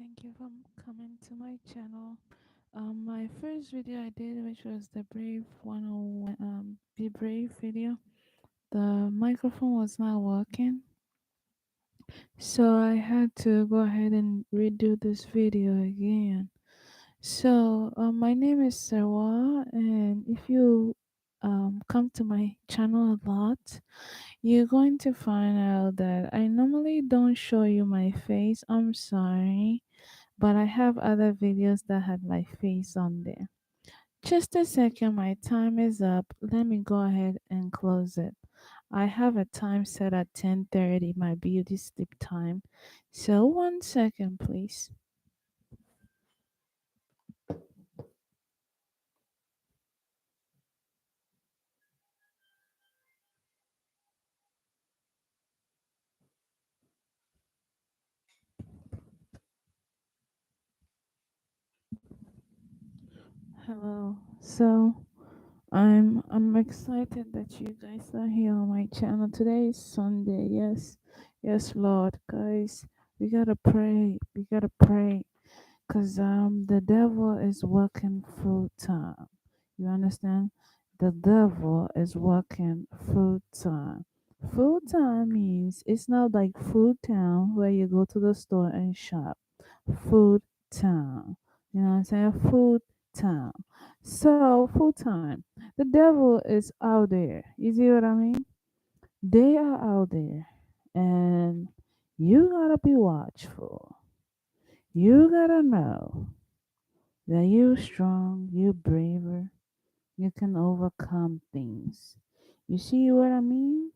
Thank you for coming to my channel. My first video I did, which was the Brave 101, Be Brave video, the microphone was not working, so I had to go ahead and redo this video again. So, my name is Sarwa, and if you come to my channel a lot, you're going to find out that I normally don't show you my face. I'm sorry, but I have other videos that had my face on there. Just a second, my time is up. Let me go ahead and close it. I have a time set at 10:30, my beauty sleep time. So 1 second, please. Hello. So I'm excited that you guys are here on my channel. Today is Sunday. Yes. Yes, Lord. Guys, we gotta pray. We gotta pray. Cause the devil is working full time. You understand? The devil is working full time. Full time means it's not like full town where you go to the store and shop. Full time. You know what I'm saying? Full time. So full time. The devil is out there. You see what I mean? They are out there. And you gotta be watchful. You gotta know that you're strong, you're braver, you can overcome things. You see what I mean?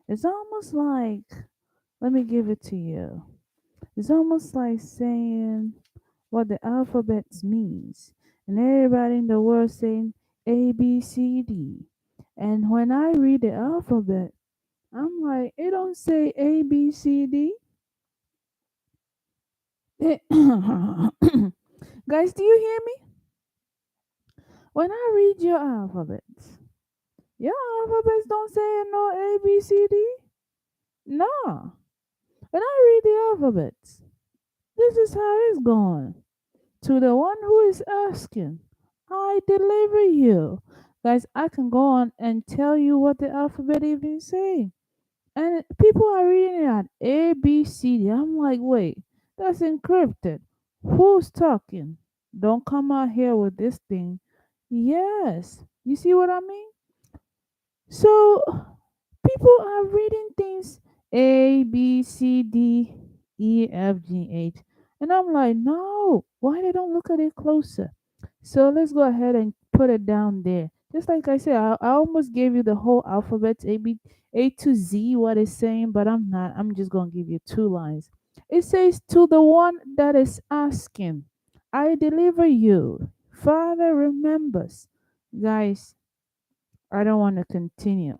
It's almost like, let me give it to you. It's almost like saying what the alphabet means, and everybody in the world saying A, B, C, D. And when I read the alphabet, I'm like, it don't say A, B, C, D. Guys, do you hear me? When I read your alphabets don't say no A, B, C, D. No. When I read the alphabets, this is how it's going. To the one who is asking, I deliver you. Guys, I can go on and tell you what the alphabet even say. And people are reading it at A, B, C, D. I'm like, wait, that's encrypted. Who's talking? Don't come out here with this thing. Yes. You see what I mean? So people are reading things A, B, C, D, E, F, G, H. And I'm like, no, why they don't look at it closer? So let's go ahead and put it down there. Just like I said, I almost gave you the whole alphabet, A to Z, what it's saying, but I'm not. I'm just going to give you two lines. It says, to the one that is asking, I deliver you. Father remembers. Guys, I don't want to continue.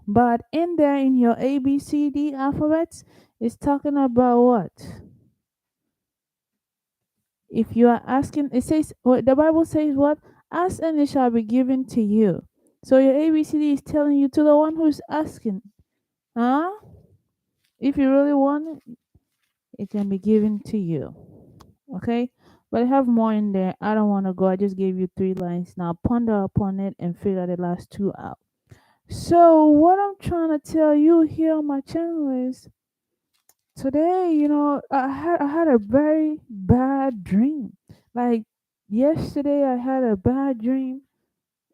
But in there, in your A, B, C, D alphabets, it's talking about what? If you are asking, it says, what the Bible says, what? Ask and it shall be given to you. So your A, B, C, D is telling you to the one who's asking, huh? If you really want it, it can be given to you. Okay? But I have more in there. I don't want to go. I just gave you three lines. Now ponder upon it and figure the last two out. So what I'm trying to tell you here on my channel is today, I had a very bad dream. Like yesterday, I had a bad dream,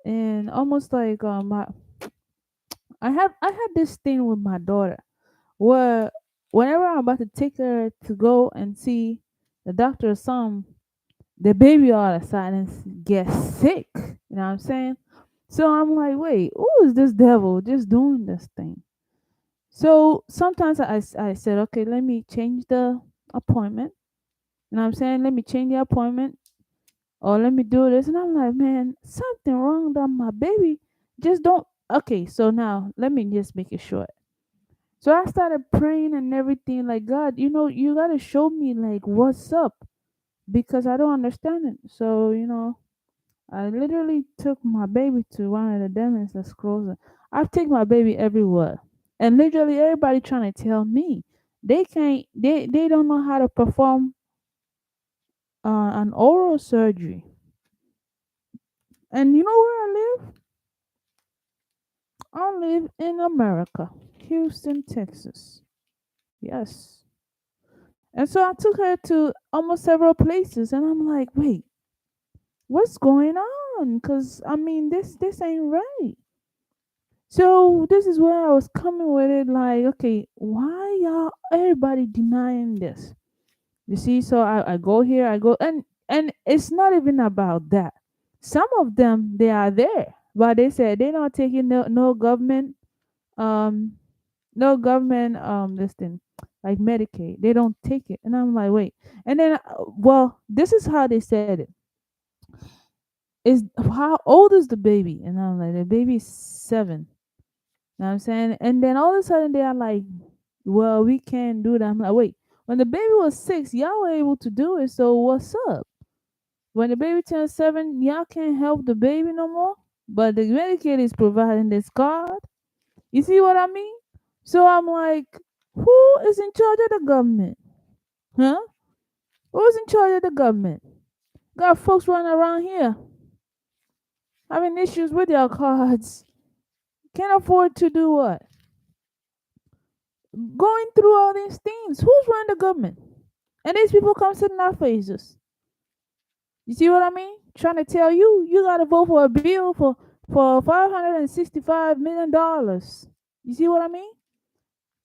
and almost like I had this thing with my daughter where whenever I'm about to take her to go and see the doctor or some, the baby all of a sudden gets sick. You know what I'm saying? So I'm like, wait, who is this devil just doing this thing? So sometimes I said, okay, let me change the appointment. You know what I'm saying? Let me change the appointment or let me do this. And I'm like, man, something wrong that my baby just don't. Okay, so now let me just make it short. So I started praying and everything like, God, you got to show me like what's up because I don't understand it. So, I literally took my baby to one of the dentists that's closer. I've taken my baby everywhere. And literally everybody trying to tell me they can't they don't know how to perform an oral surgery. And you know where I live? I live in America, Houston, Texas. Yes. And so I took her to almost several places, and I'm like, wait, what's going on? Because I mean, this ain't right. So this is where I was coming with it. Like, okay, why y'all everybody denying this? You see, so I go here, I go, and it's not even about that. Some of them they are there, but they said they're not taking no government um this thing like Medicaid. They don't take it, and I'm like, wait. And then, well, this is how they said it. Is how old is the baby? And I'm like, the baby's 7. You know what I'm saying? And then all of a sudden they are like, well, we can't do that. I'm like, wait, when the baby was 6, y'all were able to do it. So what's up? When the baby turns 7, y'all can't help the baby no more. But the Medicaid is providing this card. You see what I mean? So I'm like, who is in charge of the government? Huh? Who's in charge of the government? Got folks running around here having issues with their cards. Can't afford to do what? Going through all these things. Who's running the government? And these people come sit in our faces. You see what I mean? Trying to tell you, you got to vote for a bill for $565 million. You see what I mean?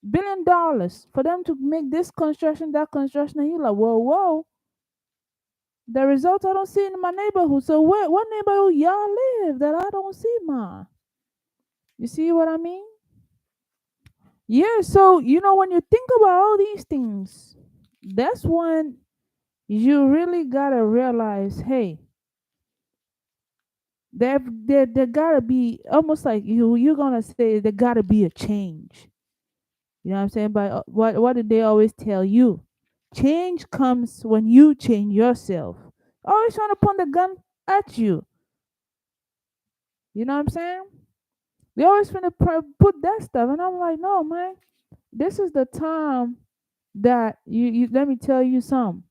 $1 billion for them to make this construction, that construction, and you like, whoa, whoa. The results I don't see in my neighborhood. So what neighborhood y'all live that I don't see mine? You see what I mean? Yeah. So when you think about all these things, that's when you really gotta realize, hey, there gotta be almost like you're gonna say there gotta be a change. You know what I'm saying? But what did they always tell you? Change comes when you change yourself. Always trying to point the gun at you. You know what I'm saying? They always trying to put that stuff, and I'm like, no, man. This is the time that you let me tell you some.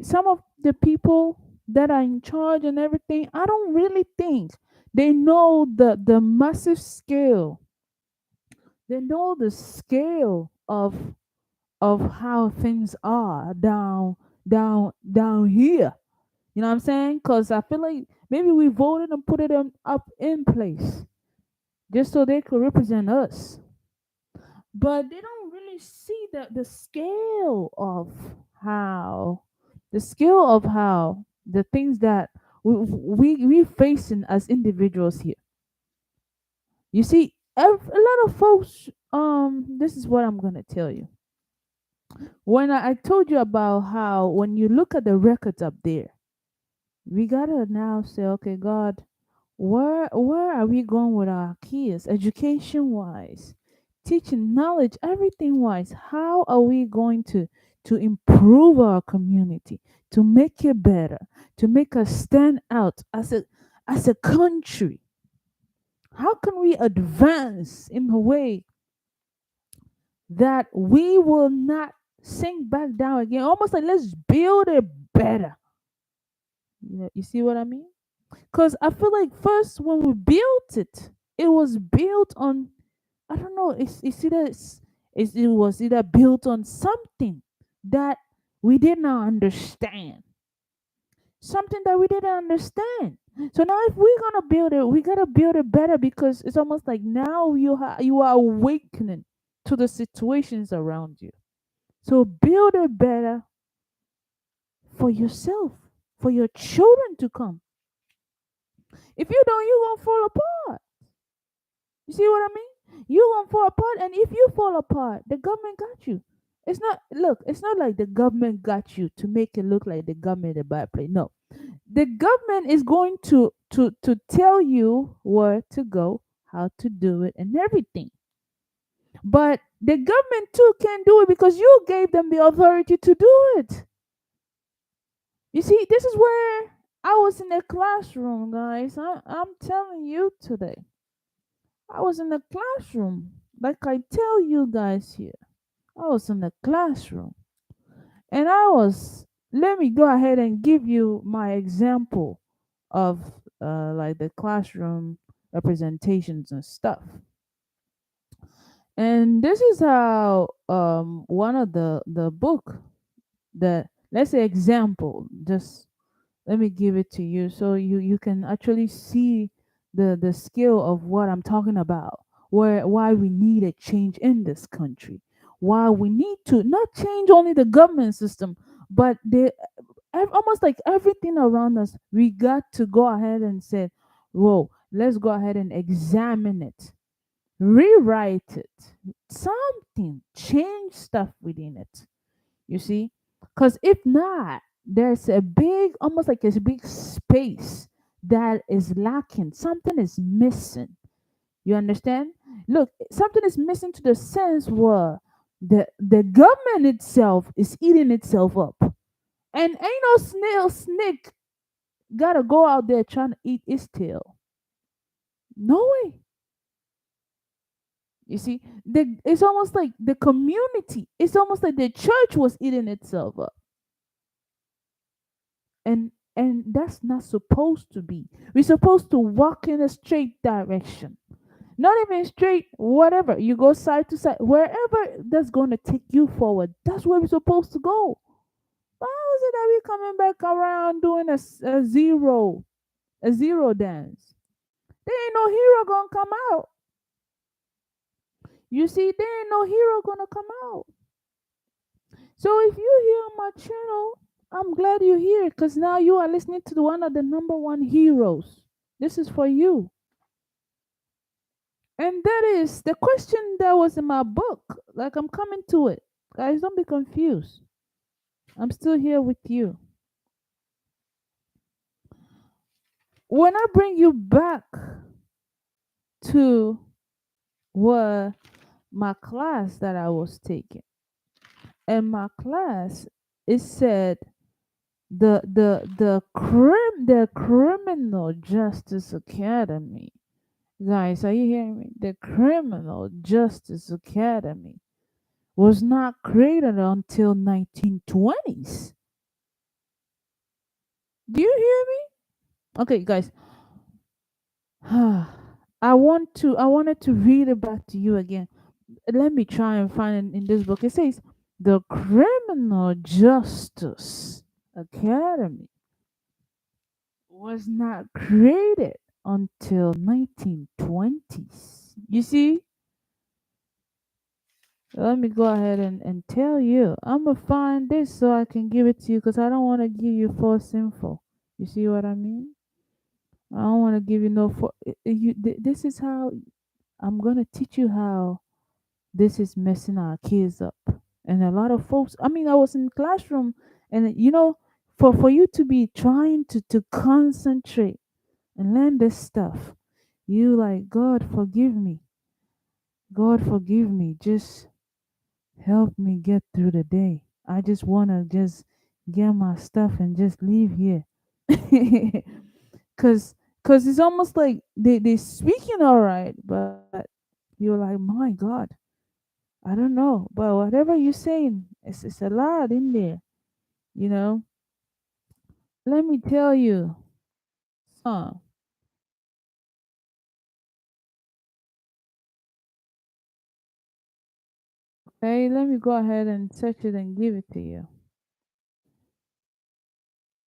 Some of the people that are in charge and everything, I don't really think they know the massive scale. They know the scale of how things are down here. You know what I'm saying? Because I feel like maybe we voted and put it up in place just so they could represent us, but they don't really see the scale of how the things that we facing as individuals here. You see, a lot of folks. This is what I'm gonna tell you. When I told you about how when you look at the records up there, we gotta now say, okay, God, where are we going with our kids, education wise, teaching knowledge, everything wise? How are we going to improve our community, to make it better, to make us stand out as a country? How can we advance in a way that we will not sink back down again? Almost like let's build it better. You see what I mean? Because I feel like first when we built it, it was built on, I don't know, it was either built on something that we did not understand. Something that we didn't understand. So now if we're gonna build it, we gotta build it better because it's almost like now you are awakening to the situations around you. So build it better for yourself, for your children to come. If you don't, you're gonna fall apart. You see what I mean? You gonna fall apart, and if you fall apart, the government got you. It's not like the government got you to make it look like the government is a bad place. No. The government is going to tell you where to go, how to do it, and everything. But the government too can do it because you gave them the authority to do it. You see, this is where I was in the classroom, guys. I'm telling you today. I was in the classroom. Like I tell you guys here. I was in the classroom. And I was Let me go ahead and give you my example of like the classroom representations and stuff. And this is how one of the book that, let's say, example, just let me give it to you so you can actually see the scale of what I'm talking about, where why we need a change in this country, why we need to not change only the government system, but almost like everything around us. We got to go ahead and say, whoa, let's go ahead and examine it, rewrite it, something, change stuff within it. You see? Because if not, there's a big, almost like a big space that is lacking. Something is missing. You understand? Look, something is missing to the sense where the government itself is eating itself up. And ain't no snake gotta go out there trying to eat its tail. No way. You see, it's almost like the community, it's almost like the church was eating itself up. And that's not supposed to be. We're supposed to walk in a straight direction. Not even straight, whatever. You go side to side, wherever that's going to take you forward. That's where we're supposed to go. But how is it that we're coming back around doing a zero dance? There ain't no hero gonna come out. You see, there ain't no hero gonna come out. So if you hear on my channel, I'm glad you're here because now you are listening to one of the number one heroes. This is for you. And that is the question that was in my book. Like, I'm coming to it. Guys, don't be confused. I'm still here with you. When I bring you back to what my class that I was taking, and my class, it said the Criminal Justice Academy. Guys, are you hearing me? The Criminal Justice Academy was not created until 1920s. Do you hear me? Okay, guys. I wanted to read it back to you again. Let me try and find it in this book. It says the Criminal Justice Academy was not created until 1920s. You see? Let me go ahead and tell you. I'm gonna find this so I can give it to you because I don't want to give you false info. You see what I mean? I don't want to give you no for this is how I'm gonna teach you how this is messing our kids up. And a lot of folks, I mean, I was in classroom and for you to be trying to concentrate and learn this stuff, you like, God forgive me. God forgive me. Just help me get through the day. I just wanna just get my stuff and just leave here. Cause it's almost like they speaking all right, but you're like, my God, I don't know, but whatever you're saying, it's a lot in there, you know. Let me tell you, son. Okay, let me go ahead and search it and give it to you.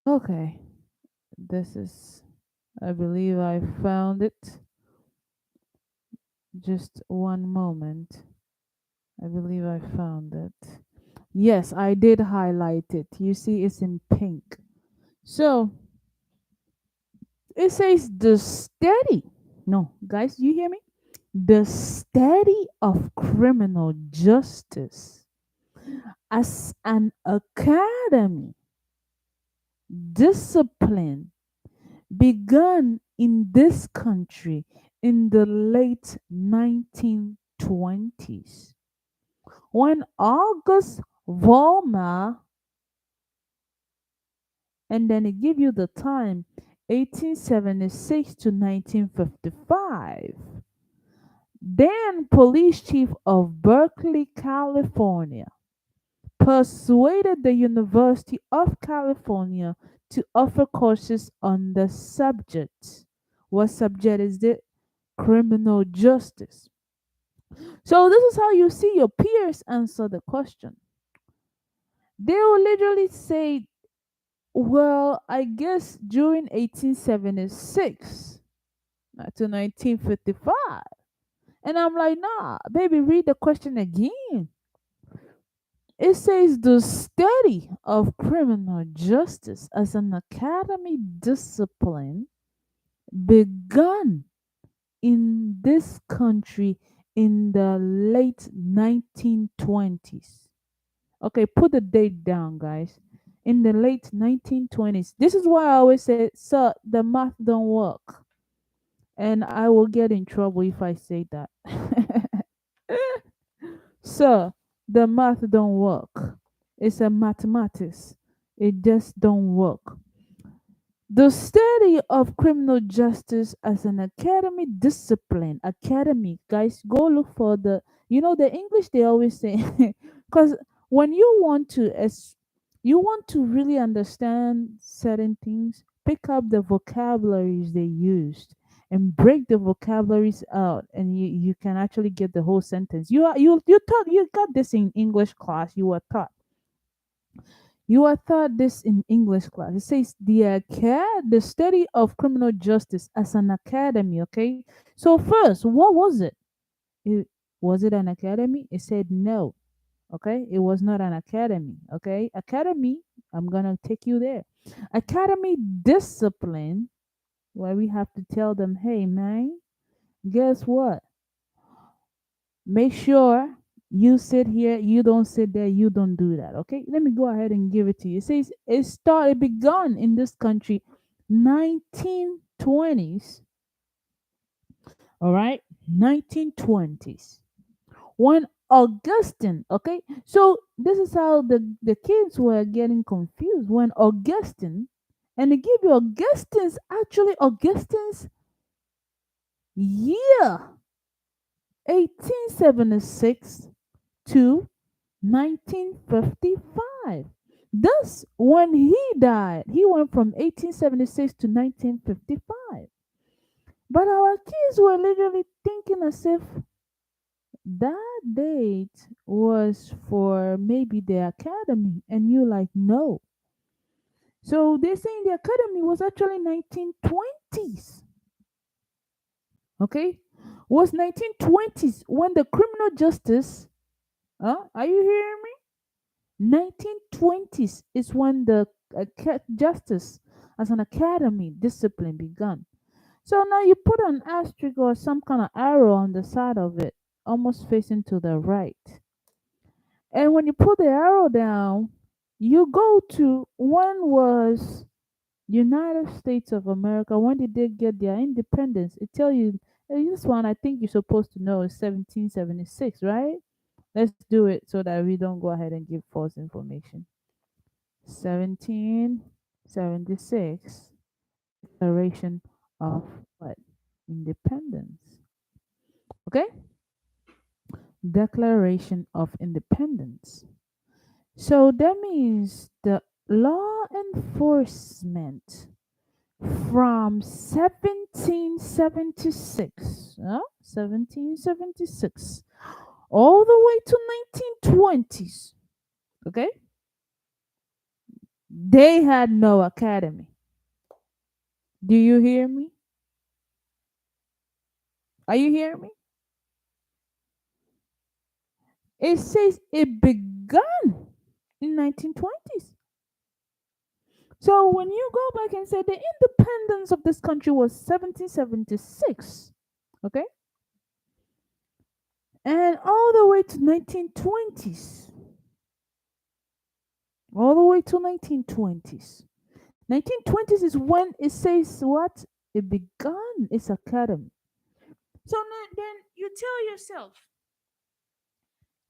Okay, this is, I believe I found it. Just one moment. I believe I found it. Yes, I did highlight it. You see, it's in pink. So it says the study. No, guys, you hear me? The study of criminal justice as an academy discipline began in this country in the late 1920s when August Vollmer, and then it give you the time, 1876 to 1955, then police chief of Berkeley, California, persuaded the University of California to offer courses on the subject. What subject is it? Criminal justice. So this is how you see your peers answer the question. They will literally say, well, I guess during 1876 to 1955. And I'm like, nah, baby, read the question again. It says the study of criminal justice as an academy discipline begun in this country in the late 1920s. Okay, put the date down, guys. In the late 1920s. This is why I always say, sir, the math don't work. And I will get in trouble if I say that. Sir, the math don't work. It's a mathematics. It just don't work. The study of criminal justice as an academy discipline. Academy, guys, go look for the English they always say, because when you want to really understand certain things, pick up the vocabularies they used and break the vocabularies out, and you can actually get the whole sentence. You got this in English class. You are taught this in English class. It says the study of criminal justice as an academy. Okay, so first, what was it? it was it an academy? It said no. Okay, it was not an academy. Okay, academy. I'm gonna take you there. Academy discipline, where we have to tell them, hey man, guess what? Make sure you sit here, you don't sit there, you don't do that. Okay, let me go ahead and give it to you. It says it begun in this country 1920s. All right, 1920s, when Augustine. Okay, so this is how the kids were getting confused when Augustine, and they give you Augustine's year, 1876 to 1955. Thus, when he died, he went from 1876 to 1955. But our kids were literally thinking as if that date was for maybe the academy, and you like, no. So they're saying the academy was actually 1920s. Okay, was 1920s when the criminal justice. Are you hearing me? 1920s is when the justice as an academy discipline began. So now you put an asterisk or some kind of arrow on the side of it, almost facing to the right. And when you put the arrow down, you go to when was United States of America, when did they get their independence? It tell you this one I think you're supposed to know is 1776, right? Let's do it so that we don't go ahead and give false information. 1776, Declaration of what? Independence. Okay? Declaration of Independence. So that means the law enforcement from 1776, 1776, all the way to 1920s. Okay? They had no academy. Do you hear me? Are you hearing me? It says it began in 1920s. So when you go back and say the independence of this country was 1776, okay? And all the way to 1920s. All the way to 1920s. 1920s is when it says what? It began its academy. So then you tell yourself,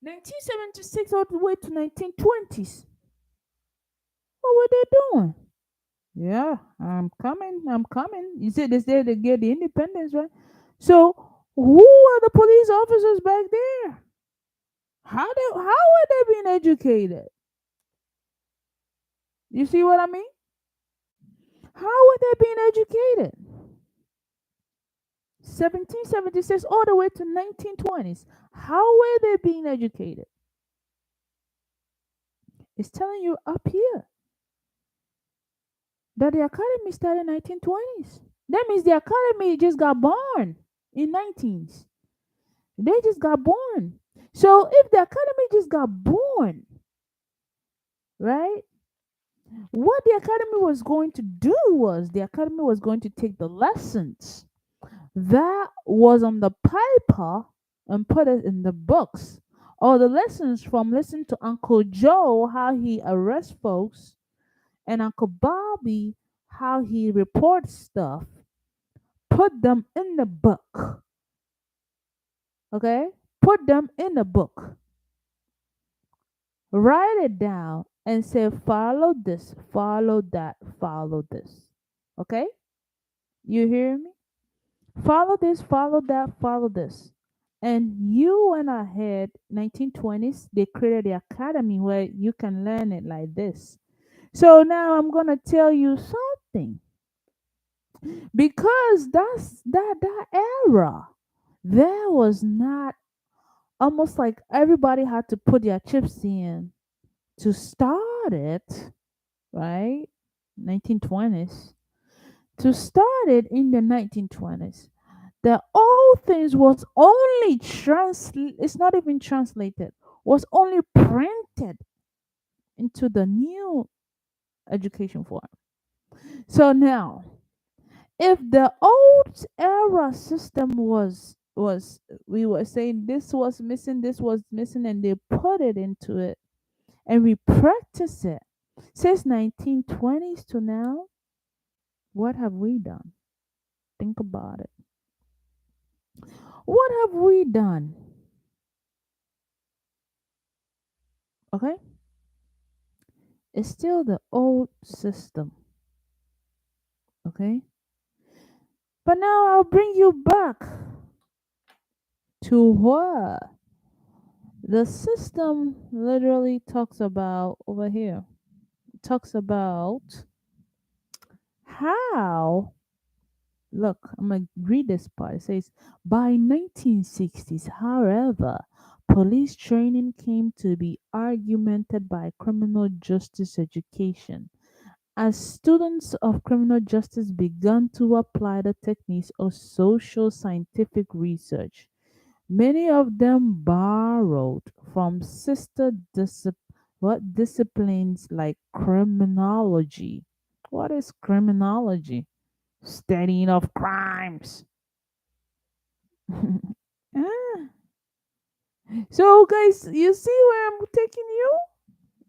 1976 all the way to 1920s. What were they doing? Yeah, I'm coming. I'm coming. You said they said they get the independence, right? So who are the police officers back there? How were they being educated? You see what I mean? How were they being educated? 1776 all the way to 1920s. How were they being educated? It's telling you up here that the academy started in 1920s. That means the academy just got born in 19s. They just got born. So if the academy just got born, right? What the academy was going to do was the academy was going to take the lessons that was on the paper and put it in the books. Or the lessons from listening to Uncle Joe, how he arrests folks, and Uncle Bobby, how he reports stuff, put them in the book. Okay? Put them in the book. Write it down and say, follow this, follow that, follow this. Okay? You hear me? Follow this, follow that, follow this. And you went ahead, 1920s, they created the academy where you can learn it like this. So now I'm going to tell you something. Because that era, there was not, almost like everybody had to put their chips in to start it, right? 1920s. To start it in the 1920s. The old things was only it's not even translated, was only printed into the new education form. So now, if the old era system was we were saying this was missing, and they put it into it, and we practice it since 1920s to now, what have we done? Think about it. What have we done? Okay? It's still the old system. Okay? But now I'll bring you back to what the system literally talks about over here. It talks about how, look, I'm going to read this part. It says, by 1960s, however, police training came to be augmented by criminal justice education. As students of criminal justice began to apply the techniques of social scientific research, many of them borrowed from disciplines like criminology. What is criminology? Studying of crimes. Ah. So, guys, you see where I'm taking you?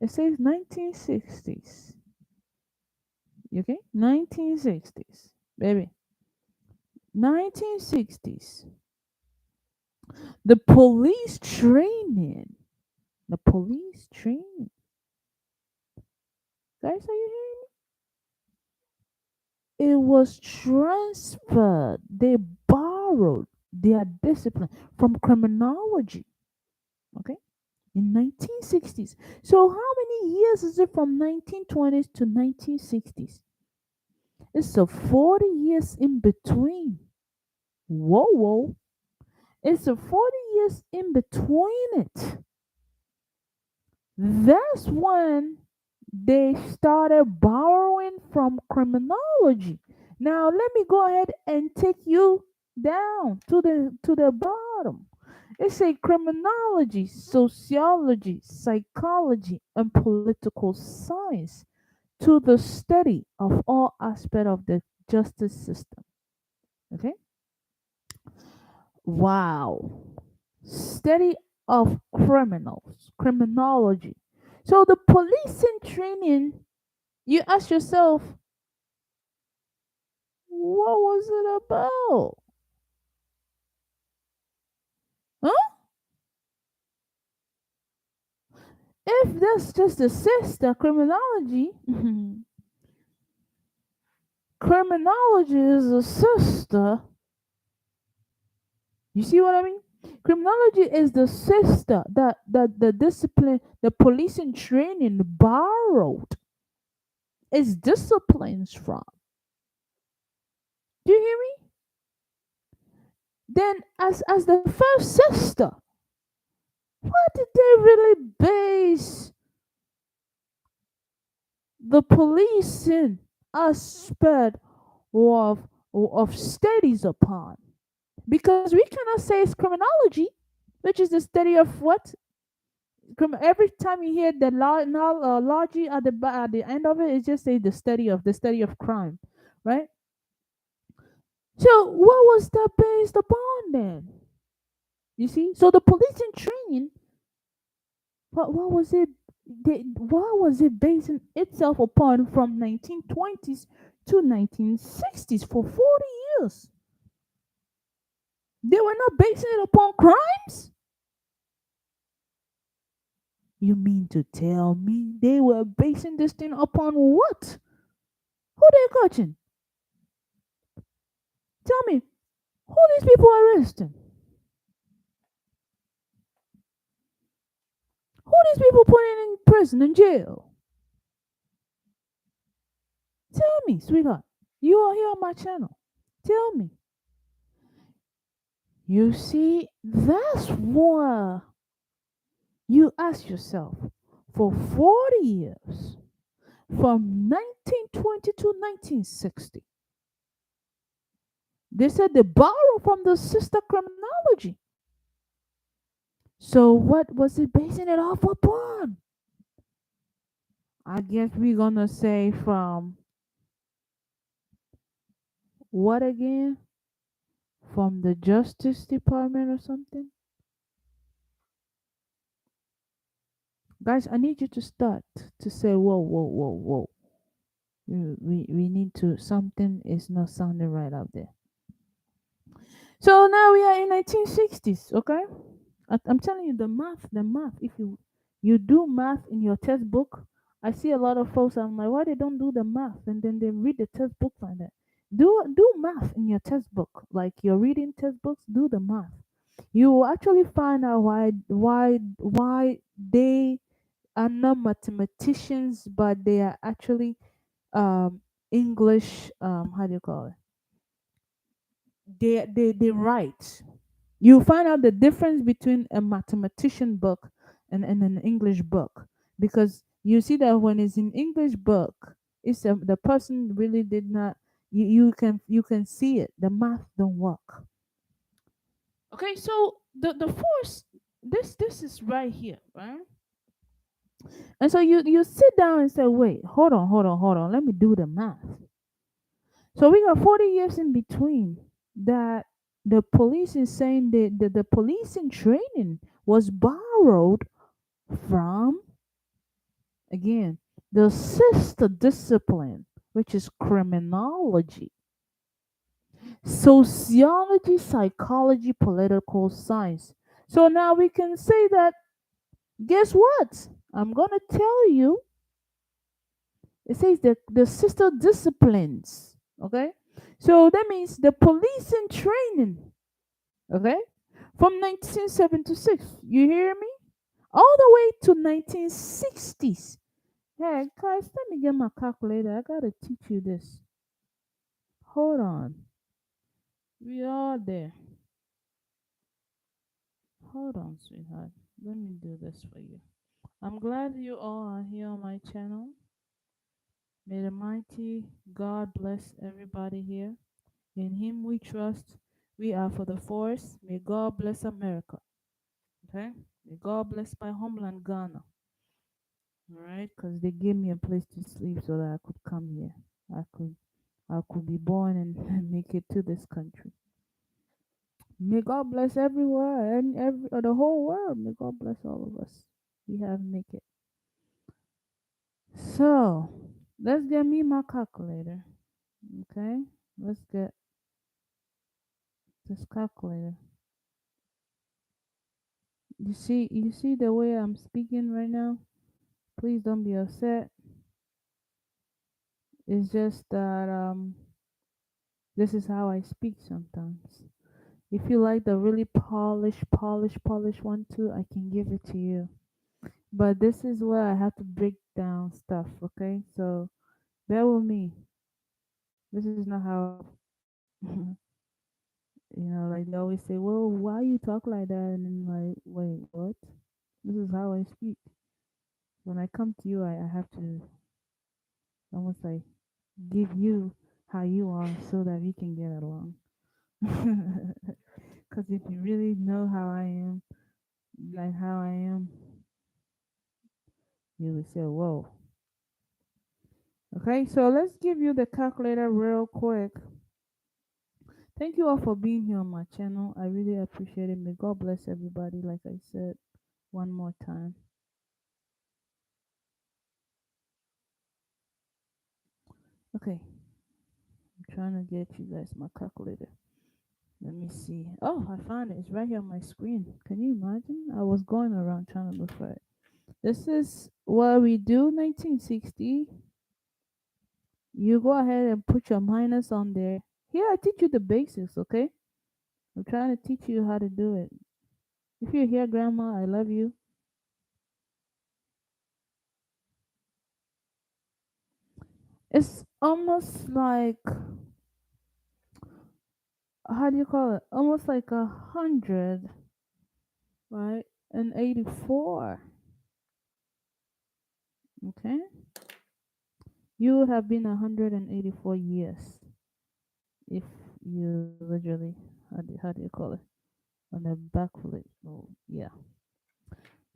It says 1960s. Okay? 1960s. Baby. 1960s. The police training. The police training. Guys, are you hearing me? It was transferred. They borrowed their discipline from criminology. Okay? In 1960s. So how many years is it from 1920s to 1960s? It's a 40 years in between. Whoa, whoa. It's a 40 years in between it. That's when they started borrowing from criminology. Now let me go ahead and take you down to the bottom. It's a criminology, sociology, psychology, and political science to the study of all aspects of the justice system. Okay? Wow. Study of criminals, criminology. So the policing training, you ask yourself, what was it about? Huh? If that's just a sister, criminology, criminology is a sister. You see what I mean? Criminology is the sister that the discipline, the policing training borrowed. its disciplines from. Do you hear me? Then, as the first sister, what did they really base the policing aspect of studies upon? Because we cannot say it's criminology, which is the study of what. Every time you hear the logy at at the end of it, it just say the study of crime, right? So what was that based upon then? You see, so the policing training, what was it? What was it basing itself upon from 1920s to 1960s for 40 years? They were not basing it upon crimes. You mean to tell me they were basing this thing upon what? Who they catching? Tell me, who these people arresting? Who these people putting in prison and jail? Tell me, sweetheart. You are here on my channel. Tell me. You see, that's why you ask yourself for 40 years, from 1920 to 1960, they said they borrowed from the sister criminology. So what was it basing it off upon? I guess we're gonna say from what again? From the Justice Department or something? Guys, I need you to start to say, whoa, whoa, whoa, whoa. We need to, something is not sounding right out there. So now we are in 1960s, okay? I'm telling you, the math. If you do math in your textbook, I see a lot of folks. I'm like, why they don't do the math, and then they read the textbook like that. Do math in your textbook, like your reading textbooks. Do the math. You will actually find out why they are not mathematicians, but they are actually English. How do you call it? They write. You find out the difference between a mathematician book and an English book, because you see that when it's in English book, it's the person really did not. You can see it. The math don't work. Okay, so the force, this is right here, right? And so you sit down and say, wait, hold on, let me do the math. So we got 40 years in between that the police is saying that the policing training was borrowed from, again, the sister discipline, which is criminology, sociology, psychology, political science. So now we can say that, guess what? I'm going to tell you, it says the sister disciplines. Okay? So that means the policing training. Okay? From 1976. You hear me? All the way to 1960s. Hey, guys, let me get my calculator. I gotta teach you this. Hold on. We are there. Hold on, sweetheart. Let me do this for you. I'm glad you all are here on my channel. May the mighty God bless everybody here. In Him we trust. We are for the force. May God bless America. Okay? May God bless my homeland, Ghana. All right? Because they gave me a place to sleep so that I could come here. I could be born and make it to this country. May God bless everywhere and the whole world. May God bless all of us. We have make it. So let's get me my calculator. Okay? Let's get this calculator. You see the way I'm speaking right now? Please don't be upset. It's just that this is how I speak sometimes. If you like the really polished one too, I can give it to you. But this is where I have to break down stuff, okay? So Bear with me. This is not how like they always say, well, why you talk like that? And then like, wait, what? This is how I speak. When I come to you, I have to almost like give you how you are so that we can get along. Because if you really know how I am, like how I am, you would say, whoa. Okay, so let's give you the calculator real quick. Thank you all for being here on my channel. I really appreciate it. May God bless everybody, like I said one more time. Okay, I'm trying to get you guys my calculator. Let me see. Oh, I found it. It's right here on my screen. Can you imagine? I was going around trying to look for it. This is what we do 1960. You go ahead and put your minus on there. Here, I teach you the basics, okay? I'm trying to teach you how to do it. If you're here, Grandma, I love you. It's almost like, how do you call it? Almost like 100, right? And 84. Okay? You would have been 184 years if you literally, how do you call it? On the back foot. Oh, yeah.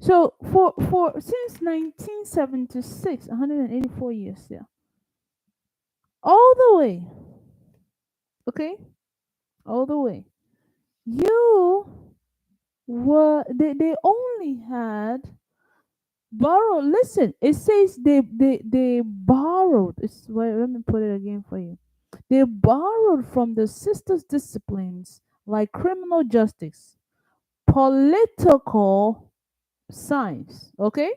So for since 1976, 184 years, yeah, all the way, okay, all the way. You they only had borrowed. Listen, it says they borrowed. It's wait, let me put it again for you. They borrowed from the sisters disciplines like criminal justice, political science, okay,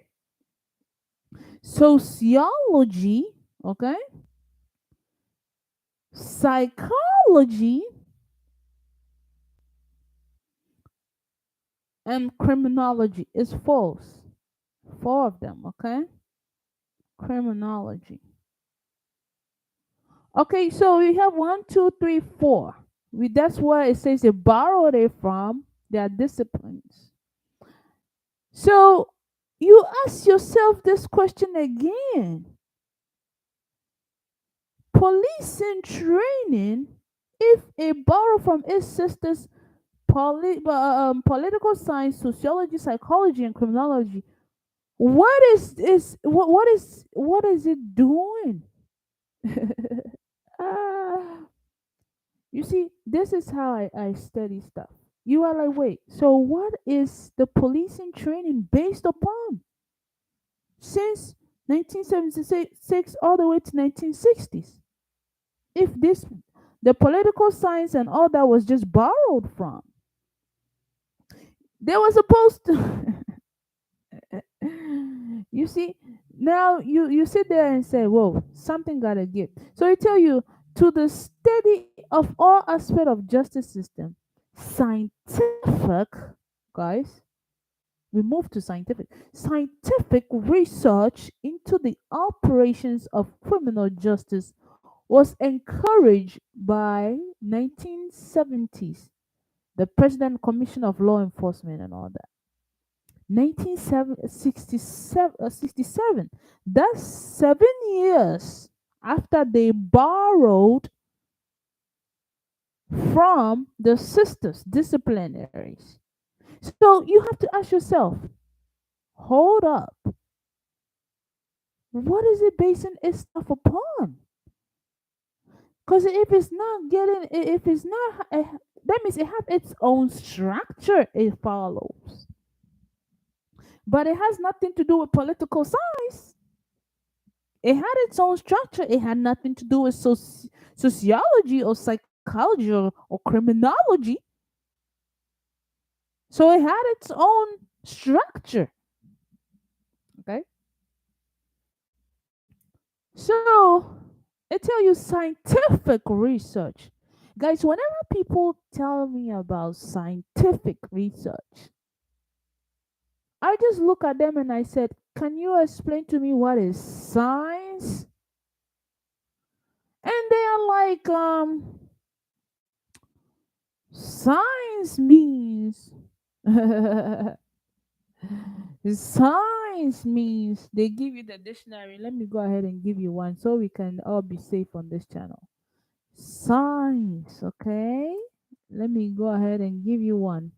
sociology, okay, psychology, and criminology. Is false. Four of them, okay? Criminology. Okay, so we have one, two, three, four. That's where it says they borrowed it from their disciplines. So you ask yourself this question again. Police in training, if it borrow from its sisters political science, sociology, psychology, and criminology, what is it doing? Ah, you see, this is how I study stuff. You are like, wait, so what is the policing training based upon? Since 1976 all the way to 1960s. If this, the political science and all that was just borrowed from, they were supposed to. You see, now you sit there and say, whoa, something gotta give. So I tell you, to the study of all aspect of justice system, scientific, guys, we move to scientific research into the operations of criminal justice was encouraged by 1970s, the President Commission of Law Enforcement and all that. 1967, that's 7 years after they borrowed from the sisters disciplinaries. So you have to ask yourself, hold up, what is it basing its stuff upon? Because if it's not getting, if it's not, that means it has its own structure it follows, but it has nothing to do with political science. It had its own structure. It had nothing to do with sociology or psychology or criminology. So it had its own structure. Okay. So I tell you scientific research. Guys, whenever people tell me about scientific research, I just look at them and I said, can you explain to me what is science? And they are like, science means science means they give you the dictionary. Let me go ahead and give you one so we can all be safe on this channel. Science, okay? Let me go ahead and give you one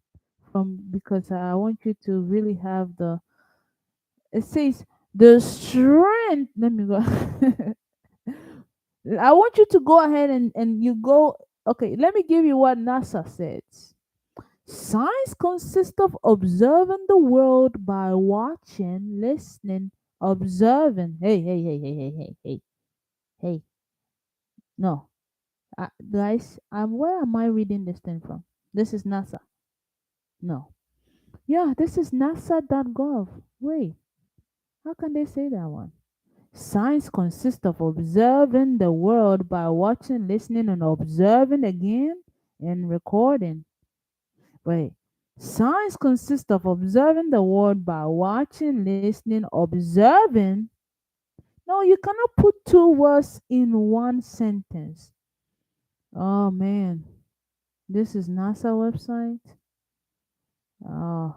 from, because I want you to really have the, it says the strength. Let me go. I want you to go ahead and you go. Okay, let me give you what NASA says. Science consists of observing the world by watching, listening, observing. Hey, hey, hey, hey, hey, hey, hey, hey. No, guys, where am I reading this thing from? This is NASA. No. Yeah, this is NASA.gov. Wait, how can they say that one? Science consists of observing the world by watching, listening, and observing again and recording. Wait. Science consists of observing the world by watching, listening, observing. No, you cannot put two words in one sentence. Oh man, this is NASA website. Oh,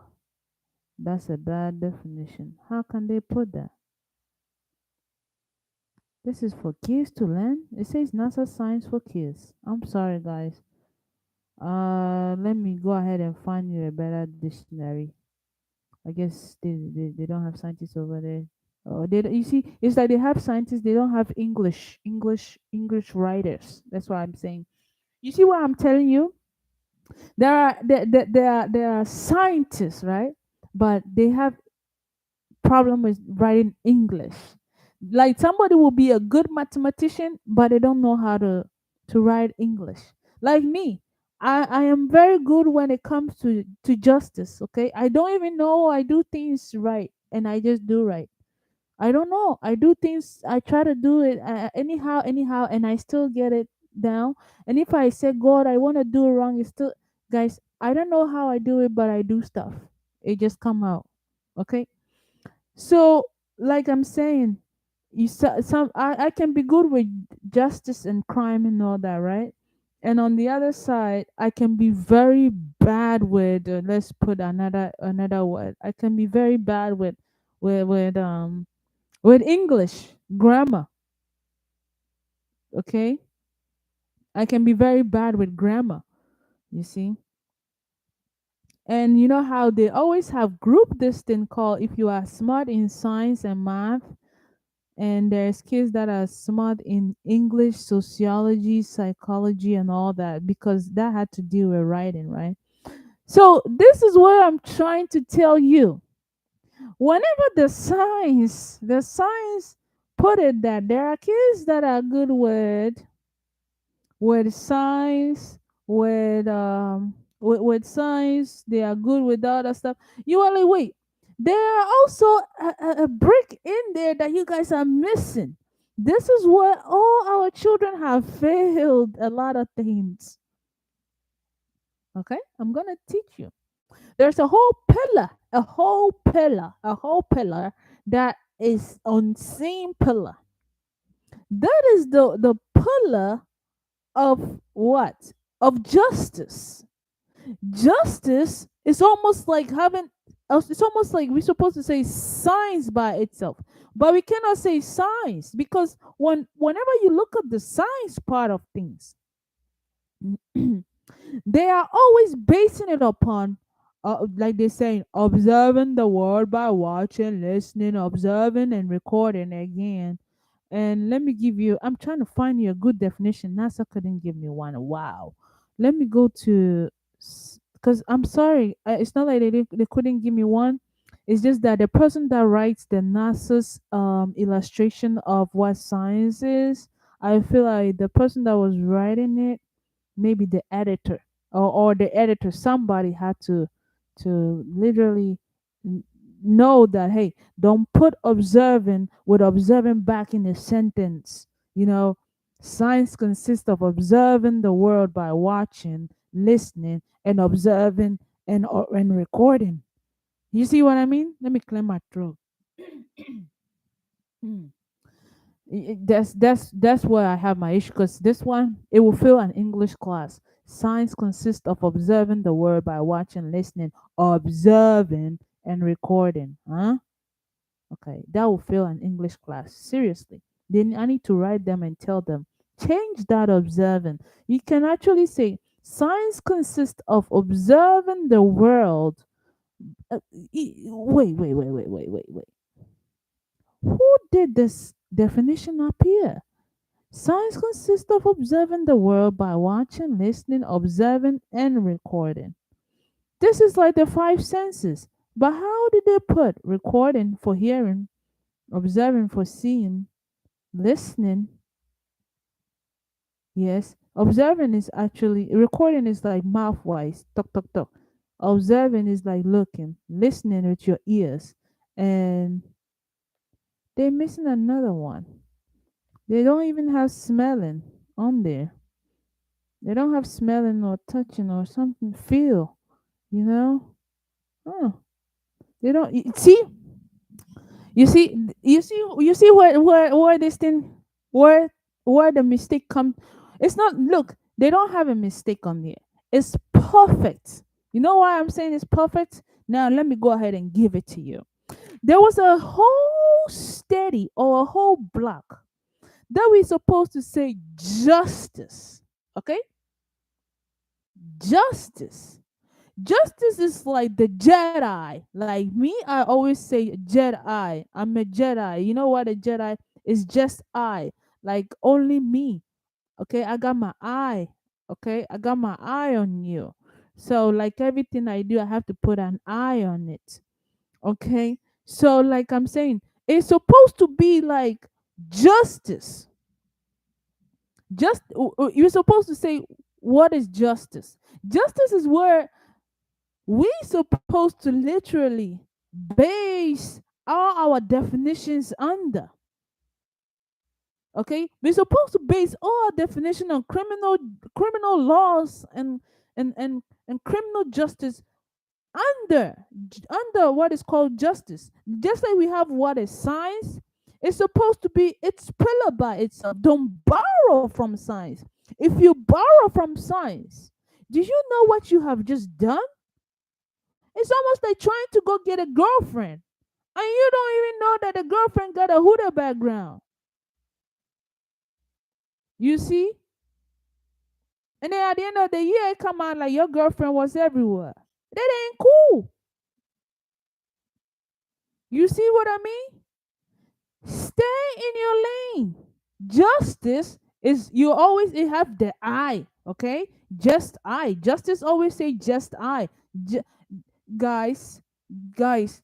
that's a bad definition. How can they put that? This is for kids to learn. It says NASA Science for Kids. I'm sorry, guys. Let me go ahead and find you a better dictionary. I guess they don't have scientists over there. You see, it's like they have scientists, they don't have English writers. That's what I'm saying. You see what I'm telling you? There are scientists, right? But they have problem with writing English. Like somebody will be a good mathematician, but they don't know how to write English. Like me, I am very good when it comes to justice. Okay, I don't even know I do things right, and I just do right. I don't know. I do things. I try to do it anyhow, and I still get it down. And if I say God, I want to do it wrong, it's still, guys. I don't know how I do it, but I do stuff. It just come out. Okay, so, like I'm saying, I can be good with justice and crime and all that, right? And on the other side, I can be very bad with, let's put another word. I can be very bad with with um with English grammar. Okay, I can be very bad with grammar. You see, and you know how they always have group this thing called, if you are smart in science and math, and there's kids that are smart in English, sociology, psychology, and all that, because that had to do with writing, right? So this is what I'm trying to tell you. Whenever the science put it that there are kids that are good with science, with science, they are good with other stuff. You are like, wait, there are also a brick in there that you guys are missing. This is where all our children have failed a lot of things. Okay, I'm gonna teach you. There's a whole pillar that is unseen pillar. That is the pillar of what? Of justice. Justice is almost like having, it's almost like we're supposed to say science by itself, but we cannot say science, because whenever you look at the science part of things, they are always basing it upon, like they're saying, observing the world by watching, listening, observing, and recording again. And let me give you, I'm trying to find you a good definition. NASA couldn't give me one. Wow. Let me go to, because I'm sorry, it's not like they couldn't give me one. It's just that the person that writes the NASA's illustration of what science is, I feel like the person that was writing it, maybe the editor, or the editor, somebody had to literally n- know that, hey, don't put observing with observing back in a sentence. you know Science consists of observing the world by watching, listening, and observing, and recording. You see what I mean? Let me clear my throat. That's where I have my issue, because this one, it will fill an English class. Science consists of observing the world by watching, listening, observing, and recording. Huh? Okay, that will fill an English class. Seriously. Then I need to write them and tell them, change that observing. You can actually say science consists of observing the world. Wait. Who did this definition up here? Science consists of observing the world by watching, listening, observing, and recording. This is like the five senses. But how did they put recording for hearing, observing for seeing, listening? Yes, observing is actually, recording is like mouth wise, talk, talk, talk. Observing is like looking, listening with your ears, and they're missing another one. They don't even have smelling on there. They don't have smelling or touching or something. Feel, you know? Oh, they don't. You see where this thing, where where the mistake come. It's not. Look, they don't have a mistake on there. It's perfect. You know why I'm saying it's perfect? Now let me go ahead and give it to you. There was a whole study or a whole block that we supposed to say justice. Okay, justice. Justice is like the Jedi. Like me, I always say Jedi. I'm a Jedi. You know what a Jedi is? Just I. Like only me. Okay, I got my eye. Okay, I got my eye on you. So like everything I do, I have to put an eye on it. Okay, so like I'm saying, it's supposed to be like justice. You're supposed to say, what is justice? Justice is where we supposed to literally base all our definitions under. Okay, we're supposed to base all our definition on criminal laws and criminal justice under what is called justice. Just like we have what is science, it's supposed to be its pillar by itself. Don't borrow from science. If you borrow from science, do you know what you have just done? It's almost like trying to go get a girlfriend, and you don't even know that the girlfriend got a Huda background. You see? And then at the end of the year, it come out like your girlfriend was everywhere. That ain't cool. You see what I mean? Stay in your lane. Justice is, you always have the I, okay? Just I. Justice always say just I. Ju- guys, guys.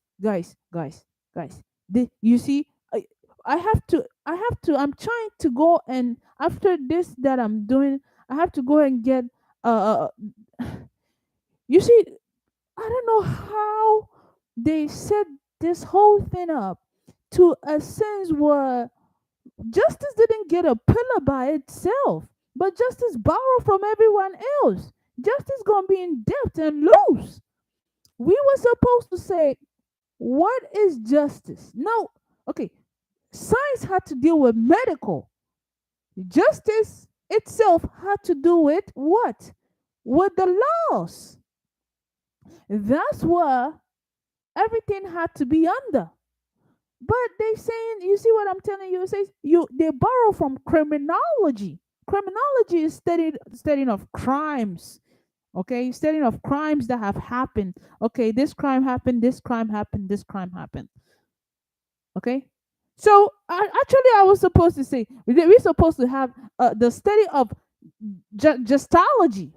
You see, I'm trying to go, and after this that I'm doing, I have to go and get you see, I don't know how they set this whole thing up to a sense where justice didn't get a pillar by itself, but justice borrow from everyone else. Justice gonna be in depth and loose. We were supposed to say, what is justice? No, okay. Science had to deal with medical. Justice itself had to do with what? With the laws. That's where everything had to be under. But they saying, you see what I'm telling you? It says they borrow from criminology. Criminology is studying of crimes. Okay, studying of crimes that have happened. Okay, this crime happened, this crime happened, this crime happened. Okay, so actually, I was supposed to say we're supposed to have the study of gestology.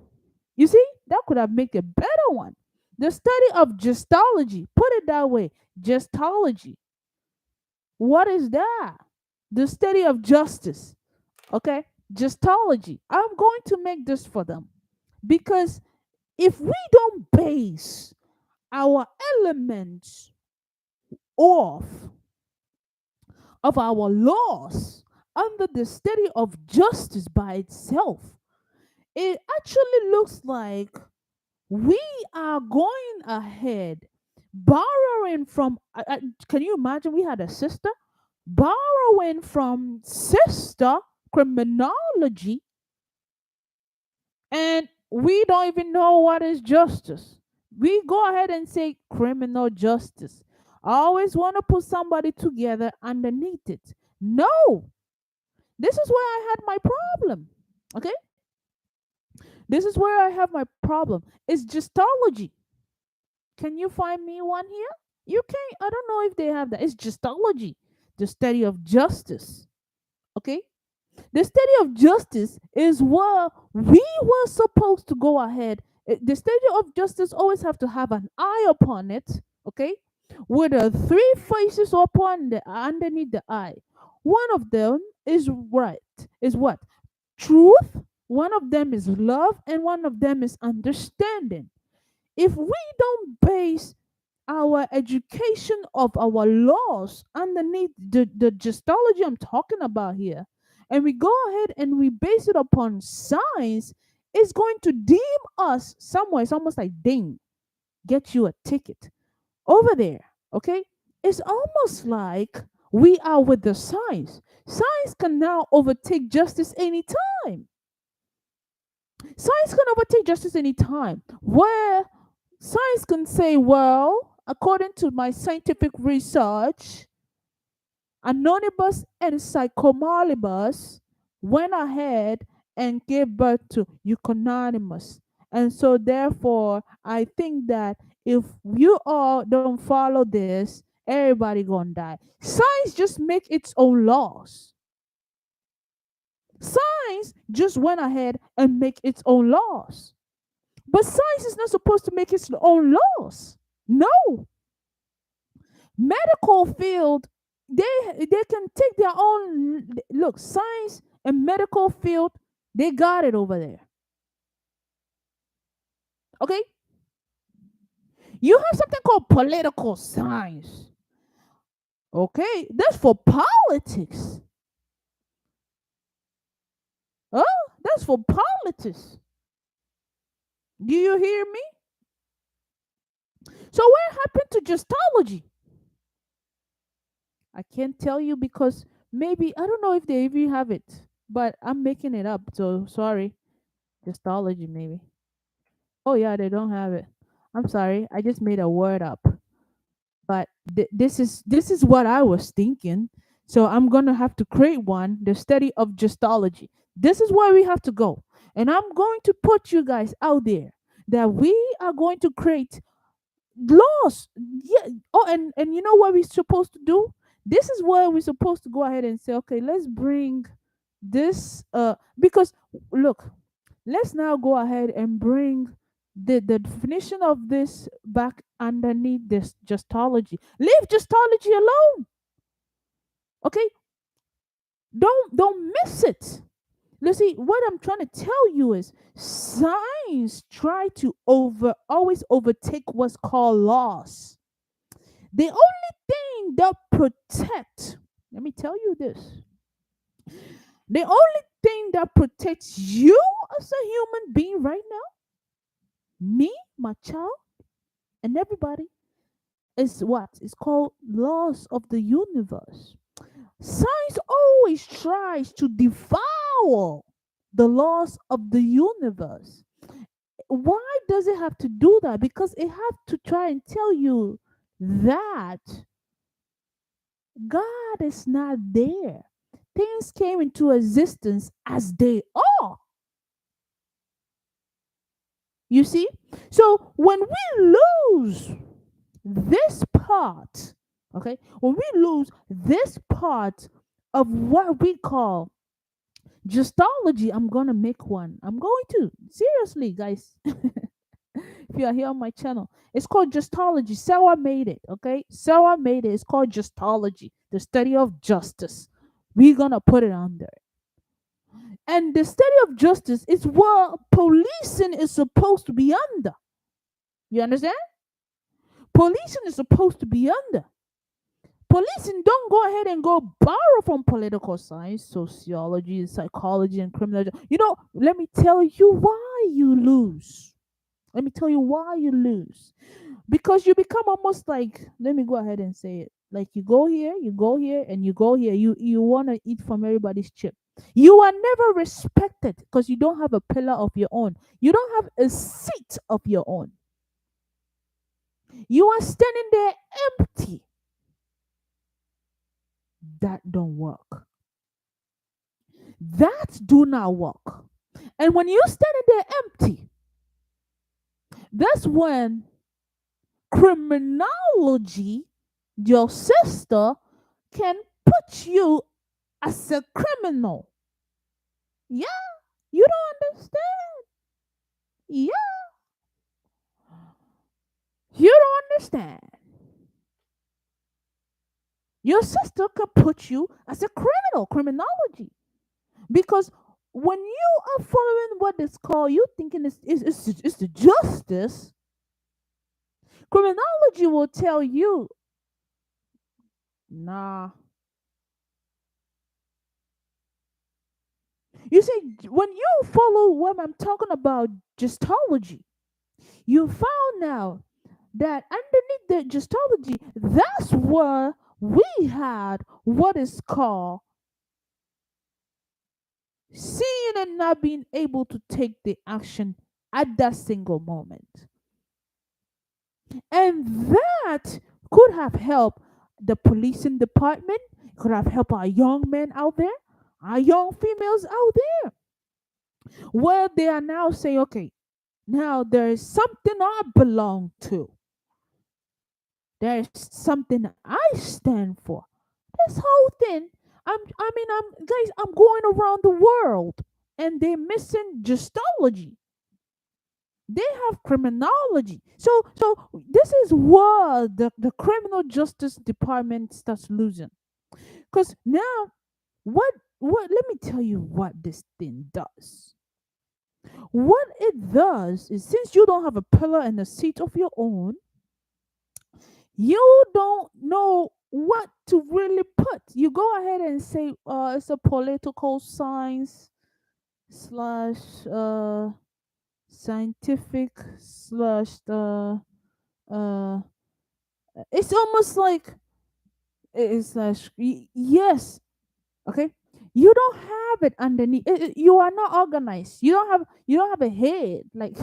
You see, that could have made a better one. The study of gestology. Put it that way, gestology. What is that? The study of justice. Okay, gestology. I'm going to make this for them because if we don't base our elements off of our laws under the study of justice by itself, it actually looks like we are going ahead borrowing from. Can you imagine? We had a sister. borrowing from sister criminology, and we don't even know what is justice. We go ahead and say criminal justice. I always want to put somebody together underneath it. No, this is where I had my problem. Okay, this is where I have my problem. It's justology. Can you find me one here? You can't. I don't know if they have that. It's justology, the study of justice. Okay, the study of justice is what we were supposed to go ahead. The study of justice always have to have an eye upon it, okay? With the three faces upon the underneath the eye. One of them is right, is what? Truth. One of them is love, and one of them is understanding. If we don't base our education of our laws underneath the gestology I'm talking about here, and we go ahead and we base it upon science, it's going to deem us somewhere. It's almost like ding, get you a ticket over there. Okay? It's almost like we are with the science. Science can now overtake justice anytime. Science can overtake justice anytime. Where science can say, well, according to my scientific research, Anonymous and Psychomolybus went ahead and gave birth to Euconymous. And so, therefore, I think that if you all don't follow this, everybody gonna die. Science just make its own laws. Science just went ahead and make its own laws. But science is not supposed to make its own laws. No. Medical field, they can take their own look. Science and medical field, they got it over there. Okay? You have something called political science. Okay? That's for politics. Oh, that's for politics. Do you hear me? So what happened to justology? I can't tell you because maybe I don't know if they even have it, but I'm making it up. So sorry, justology maybe. Oh yeah, they don't have it. I'm sorry, I just made a word up. But this is what I was thinking. So I'm gonna have to create one, the study of justology. This is where we have to go, and I'm going to put you guys out there that we are going to create laws. Yeah. Oh, and you know what we're supposed to do? This is where we're supposed to go ahead and say, okay, let's bring this because look, let's now go ahead and bring the definition of this back underneath this justology. Leave justology alone. Okay? Don't miss it. You see, what I'm trying to tell you is science try to always overtake what's called laws. The only thing that protect, let me tell you this, the only thing that protects you as a human being right now, me, my child, and everybody, is what is called laws of the universe. Science always tries to devour the laws of the universe. Why does it have to do that? Because it has to try and tell you that God is not there. Things came into existence as they are. You see? So when we lose this part, okay, when we lose this part of what we call justology, I'm gonna make one. I'm going to. Seriously, guys. If you are here on my channel, it's called justology. Sarah made it, okay? Sarah made it. It's called justology, the study of justice. We're gonna put it on there. And the study of justice is what policing is supposed to be under. You understand? Policing is supposed to be under. Policing don't go ahead and go borrow from political science, sociology, psychology, and criminology. Let me tell you why you lose. Let me tell you why you lose. Because you become almost like, let me go ahead and say it. Like you go here, and you go here. You want to eat from everybody's chip. You are never respected because you don't have a pillar of your own. You don't have a seat of your own. You are standing there empty. That don't work. That do not work. And when you standing there empty, that's when criminology, your sister, can put you as a criminal. Yeah, you don't understand. Yeah, you don't understand. Your sister could put you as a criminal, criminology. Because when you are following what is called, you thinking it's the justice, criminology will tell you, nah. You see, when you follow what I'm talking about, gestology, you found out that underneath the gestology, that's where we had what is called seeing and not being able to take the action at that single moment. And that could have helped the policing department, could have helped our young men out there, our young females out there, where they are now saying, okay, now there is something I belong to. There's something I stand for. This whole thing, I'm going around the world and they're missing gestology. They have criminology. So this is where the criminal justice department starts losing. Because now, what let me tell you what this thing does. What it does is, since you don't have a pillar and a seat of your own, you don't know what to really put. You go ahead and say, it's a political science slash scientific slash uh it's almost like it's like yes, okay. You don't have it underneath. You are not organized. You don't have a head, like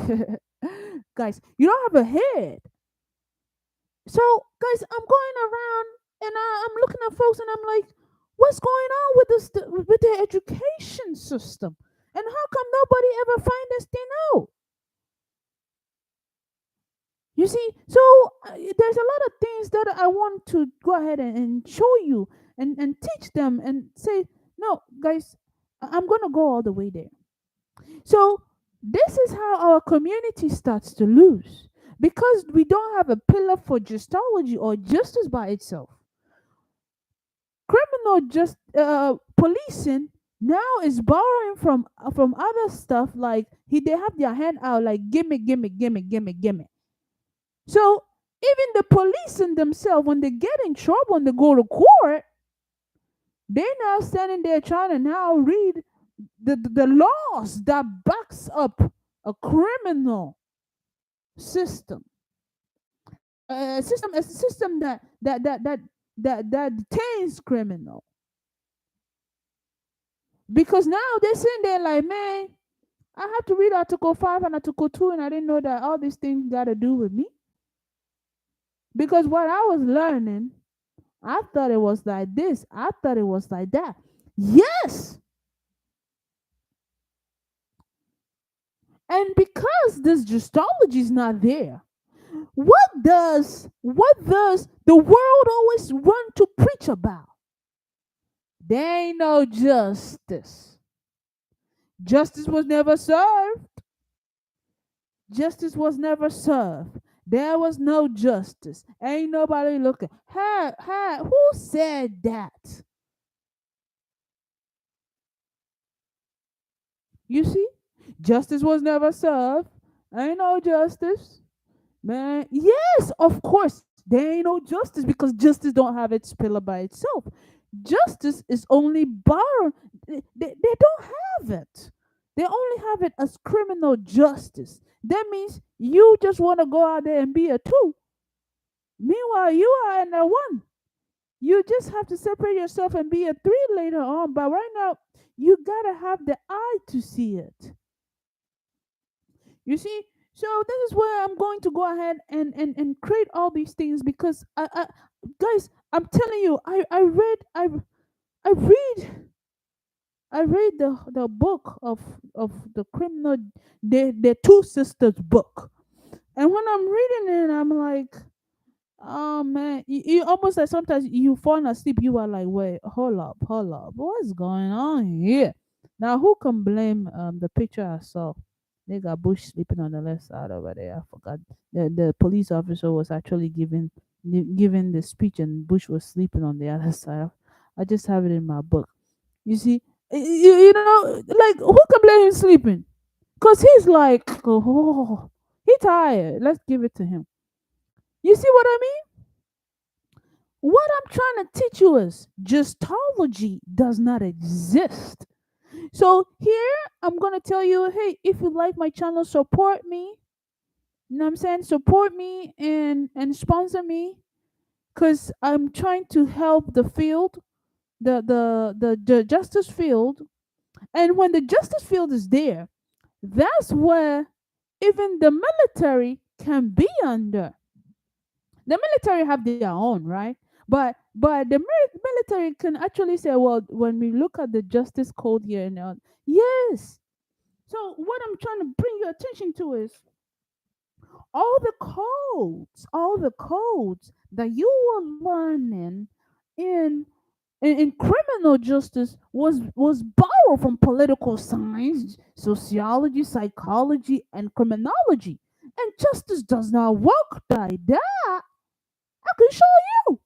guys. You don't have a head. So, guys, I'm going around and I'm looking at folks and I'm like, what's going on with this with the education system? And how come nobody ever find this thing out? You see, so there's a lot of things that I want to go ahead and show you and teach them and say, no, guys, I'm going to go all the way there. So this is how our community starts to lose because we don't have a pillar for justology or justice by itself. Criminal just policing now is borrowing from other stuff, like they have their hand out like gimme, gimme, gimme, gimme, gimme. So even the police in themselves, when they get in trouble, when they go to court, they're now standing there trying to now read the laws that backs up a criminal system, a system that detains criminal. Because now they're sitting there like, man, I have to read Article 5 and Article 2, and I didn't know that all these things got to do with me. Because what I was learning, I thought it was like this, I thought it was like that. Yes. And because this justology is not there, what does the world always want to preach about? There ain't no justice. Justice was never served. Justice was never served. There was no justice. Ain't nobody looking. Who said that? You see? Justice was never served. Ain't no justice. Man, yes, of course. There ain't no justice because justice don't have its pillar by itself. Justice is only borrowed. They don't have it. They only have it as criminal justice. That means you just want to go out there and be a two. Meanwhile, you are in a one. You just have to separate yourself and be a three later on. But right now, you gotta have the eye to see it. You see? So this is where I'm going to go ahead and create all these things because guys, I'm telling you, I read I read the book of the criminal, the two sisters book. And when I'm reading it, I'm like, oh man, you almost like sometimes you fall asleep. You are like, wait, hold up, what's going on here? Now, who can blame the picture I saw? They got Bush sleeping on the left side over there. I forgot. The police officer was actually giving the speech, and Bush was sleeping on the other side. I just have it in my book. You see, you know, like who can blame him sleeping? Cause he's like, oh, he tired. Let's give it to him. You see what I mean? What I'm trying to teach you is justology does not exist. So here I'm gonna tell you, hey, if you like my channel, support me. You know what I'm saying? Support me and sponsor me, cause I'm trying to help the field, the justice field. And when the justice field is there, that's where even the military can be under. The military have their own, right? But the military can actually say, well, when we look at the justice code here and yes. So what I'm trying to bring your attention to is all the codes that you were learning in in criminal justice was borrowed from political science, sociology, psychology, and criminology. And justice does not work like that. I can show you.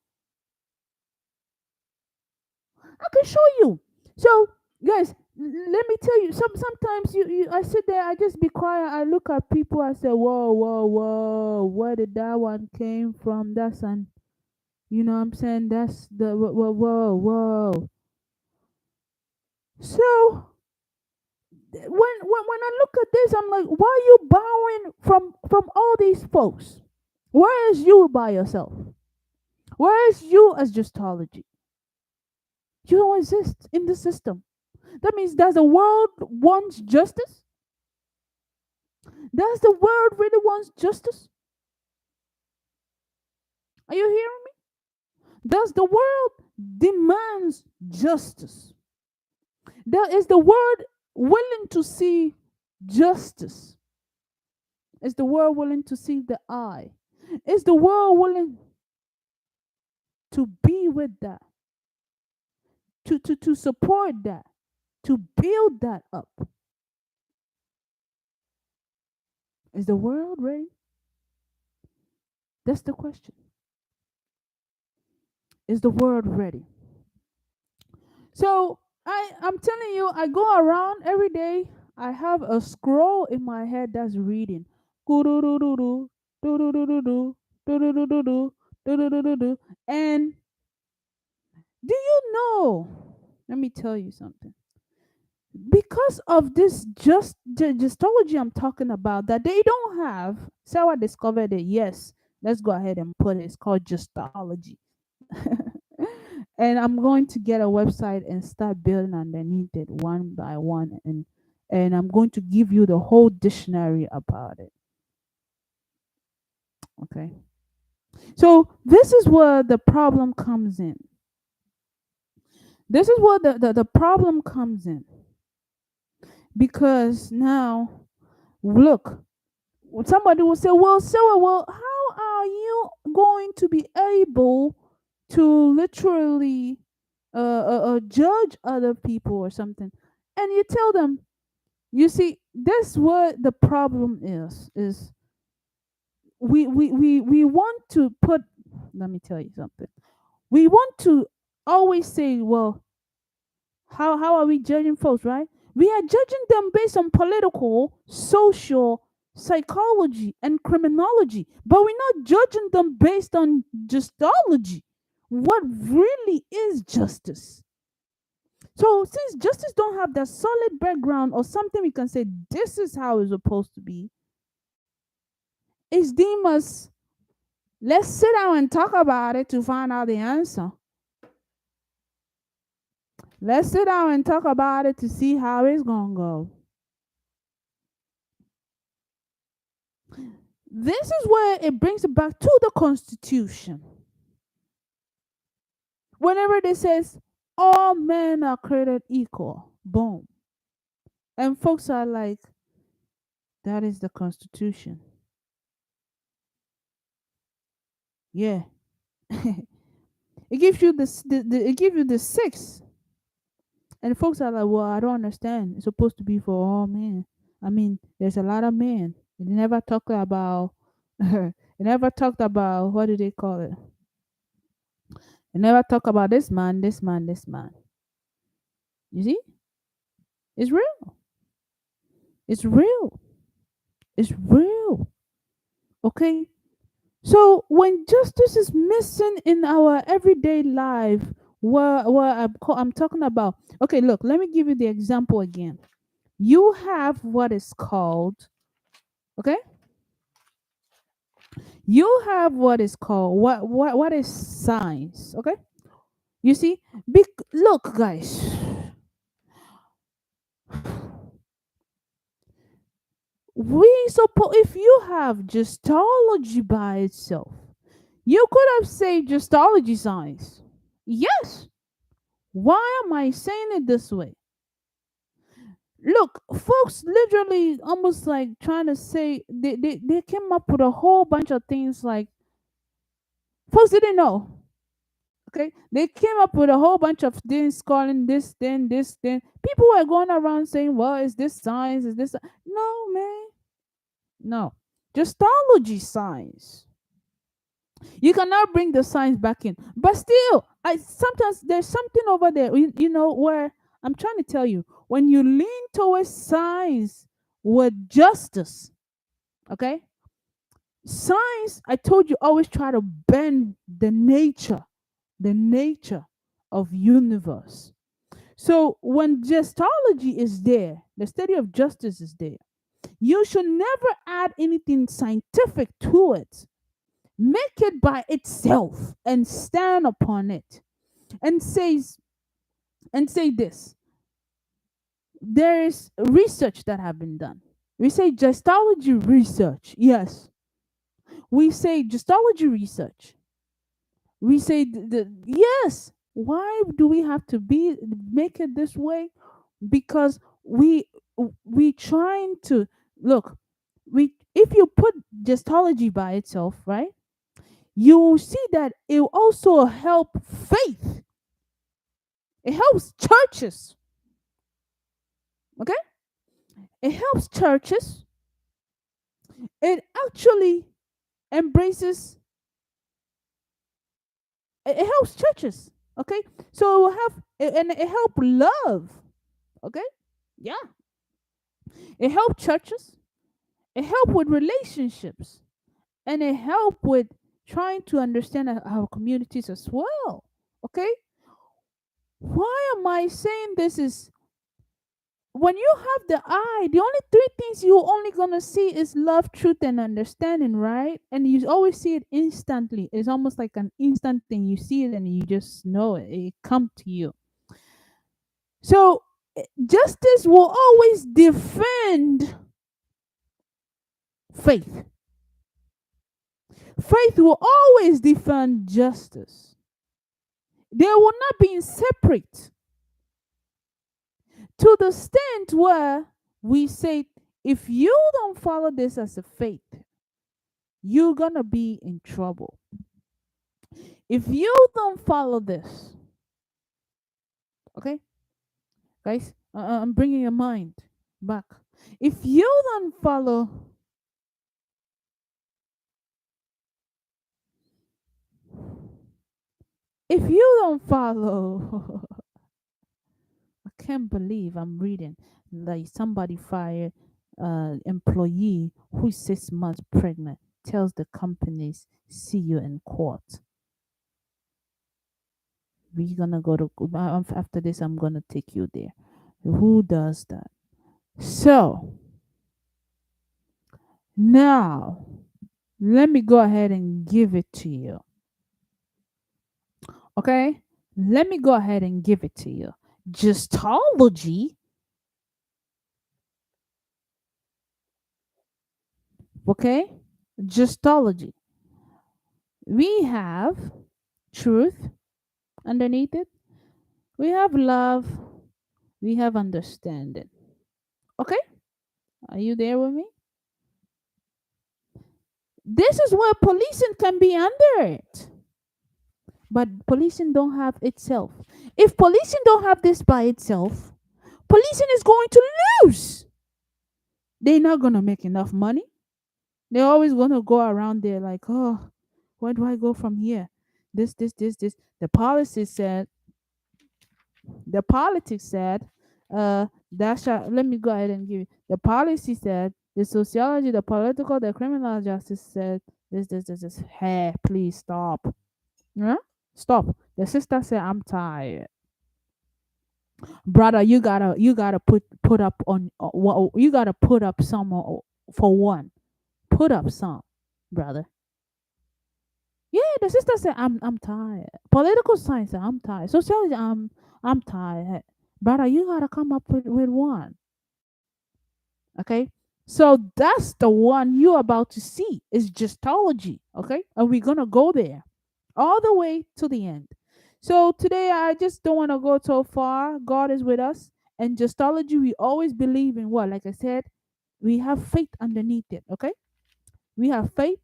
I can show you. So, guys, let me tell you. Sometimes I sit there, I just be quiet. I look at people. I say, whoa, whoa, whoa. Where did that one came from? That's an, you know what I'm saying? That's the whoa, whoa, whoa, whoa. So when I look at this, I'm like, why are you borrowing from all these folks? Where is you by yourself? Where is you as justology? You don't exist in the system. That means does the world wants justice? Does the world really wants justice? Are you hearing me? Does the world demands justice? Is the world willing to see justice? Is the world willing to see the eye? Is the world willing to be with that? To support that? To build that up? Is the world ready? That's the question. Is the world ready? So I'm telling you, I go around every day. I have a scroll in my head that's reading. Goo-doo-doo-doo-doo, doo-doo-doo-doo-doo, doo-doo-doo-doo-doo, doo-doo-doo-doo-doo. And do you know? Let me tell you something. Because of this justology I'm talking about that they don't have, Sarah discovered it. Yes, let's go ahead and put it. It's called justology. And I'm going to get a website and start building underneath it one by one, and I'm going to give you the whole dictionary about it. Okay. So this is where the problem comes in. This is where the problem comes in. Because now look, somebody will say, well, Sarah, well, how are you going to be able to literally judge other people or something? And you tell them, you see, that's what the problem is we want to put, let me tell you something. We want to always say, well, how are we judging folks, right? We are judging them based on political, social, psychology, and criminology, but we're not judging them based on justology. What really is justice? So since justice don't have that solid background or something we can say this is how it's supposed to be, it's deemed as let's sit down and talk about it to find out the answer. Let's sit down and talk about it to see how it's gonna go. This is where it brings it back to the Constitution. Whenever it says all men are created equal, boom. And folks are like, that is the Constitution. Yeah. It gives you it gives you the six. And folks are like, well, I don't understand. It's supposed to be for all men. I mean, there's a lot of men. It never talked about it never talked about what do they call it? It never talk about this man, this man, this man. You see? It's real. It's real. It's real. Okay? So when justice is missing in our everyday life, where I'm talking about, okay, look, let me give you the example again. You have what is called, okay? You have what is called what is science, okay? You see, look, guys, we suppose if you have gestology by itself, you could have said gestology science. Yes. Why am I saying it this way? Look, folks literally almost like trying to say they came up with a whole bunch of things like folks didn't know. Okay, they came up with a whole bunch of things calling this then. People were going around saying, "Well, is this science? Is this?" No, man, no. Justology science. You cannot bring the science back in, but still, I sometimes there's something over there. You know where I'm trying to tell you when you lean towards science with justice. Okay, science. I told you always try to bend the nature of universe. So when gestology is there, the study of justice is there, you should never add anything scientific to it. Make it by itself and stand upon it and say this. There is research that have been done. We say gestology research. Yes. We say gestology research. We say yes. Why do we have to make it this way? Because we trying to look, we if you put gestology by itself, right, you will see that it will also help faith. It helps churches. Okay, it helps churches. It actually embraces. It helps churches. Okay, so it will have and it help love. Okay, yeah, it help churches. It help with relationships, and it help with trying to understand our communities as well. Okay, why am I saying this is when you have the eye, the only three things you're only gonna see is love, truth, and understanding, right? And you always see it instantly. It's almost like an instant thing. You see it and you just know it. It come to you. So justice will always defend faith. Faith will always defend justice. They will not be separate to the extent where we say, if you don't follow this as a faith, you're gonna be in trouble. If you don't follow this, okay, guys, I'm bringing your mind back. If you don't follow, if you don't follow, I can't believe I'm reading like somebody fired employee who's 6 months pregnant tells the companies, "See you in court." We're gonna go to after this. I'm gonna take you there. Who does that? So now let me go ahead and give it to you. Okay? Let me go ahead and give it to you. Justology, okay? Justology. We have truth underneath it. We have love. We have understanding. Okay? Are you there with me? This is where policing can be under it. But policing don't have itself. If policing don't have this by itself, policing is going to lose. They're not gonna make enough money. They're always gonna go around there like, oh, where do I go from here? This. The politics said, that shall, let me go ahead and give you. The policy said, the sociology, the political, the criminal justice said, this. Hey, please stop. Yeah? Stop. The sister said, I'm tired. Brother, you gotta put up on you gotta put up some for one. Put up some, brother. Yeah, the sister said, I'm tired. Political science said, I'm tired. Sociology, I'm tired. Brother, you gotta come up with one. Okay? So that's the one you're about to see is gestology. Okay? And we're gonna go there all the way to the end. So today I just don't want to go so far. God is with us. And gestology, we always believe in what? Like I said, we have faith underneath it. Okay? We have faith,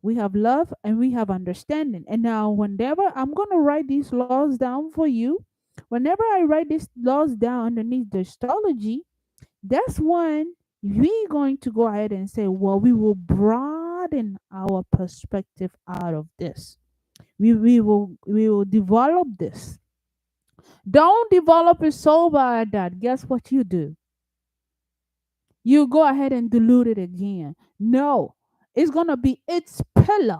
we have love, and we have understanding. And now, whenever I'm going to write these laws down for you, whenever I write these laws down underneath the astrology, that's when we're going to go ahead and say, well, we will broaden our perspective out of this. We will develop this. Don't develop it so bad that guess what you do? You go ahead and dilute it again. No, it's gonna be its pillar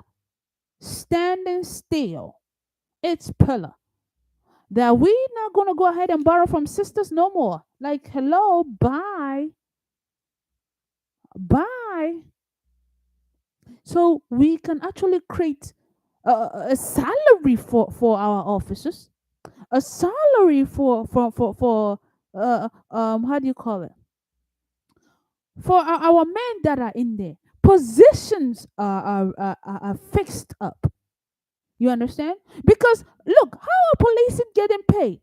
standing still. Its pillar. That we not gonna go ahead and borrow from sisters no more. Like, hello, bye, bye. So we can actually create a salary for our officers, a salary for how do you call it? For our men that are in there. Positions are fixed up. You understand? Because look, how are police getting paid?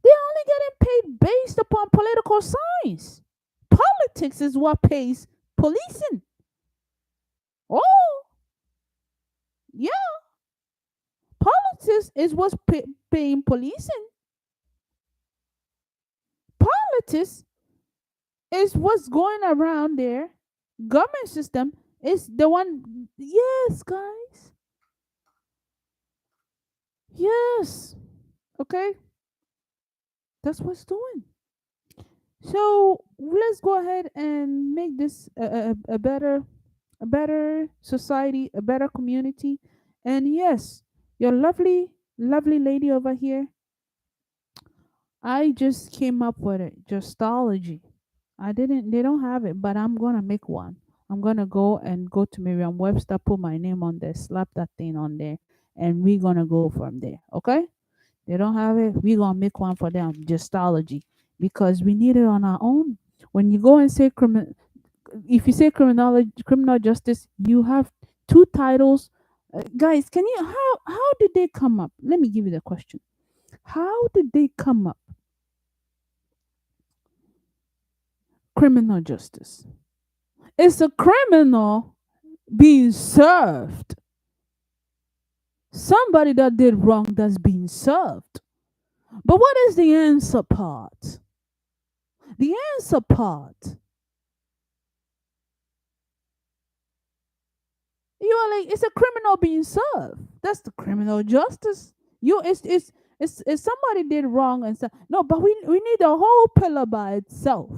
They're only getting paid based upon political science. Politics is what pays policing. Oh, yeah, politics is what's paying policing. Politics is what's going around there. Government system is the one. Yes, guys. Yes. Okay. That's what's doing. So let's go ahead and make this a better society, a better community. And yes, your lovely lady over here, I just came up with it, Justology. I didn't, they don't have it, but I'm gonna make one. I'm gonna go to Merriam Webster, put my name on there, slap that thing on there, and we're gonna go from there. Okay? They don't have it, we're gonna make one for them, Justology, because we need it on our own. When you go and say if you say criminal justice, you have two titles. Guys, can you how did they come up? Let me give you the question. How did they come up? Criminal justice. It's a criminal being served. Somebody that did wrong that's being served. But what is the answer part? The answer part, you are like, it's a criminal being served. That's the criminal justice. You it's somebody did wrong and so no, but we need a whole pillar by itself.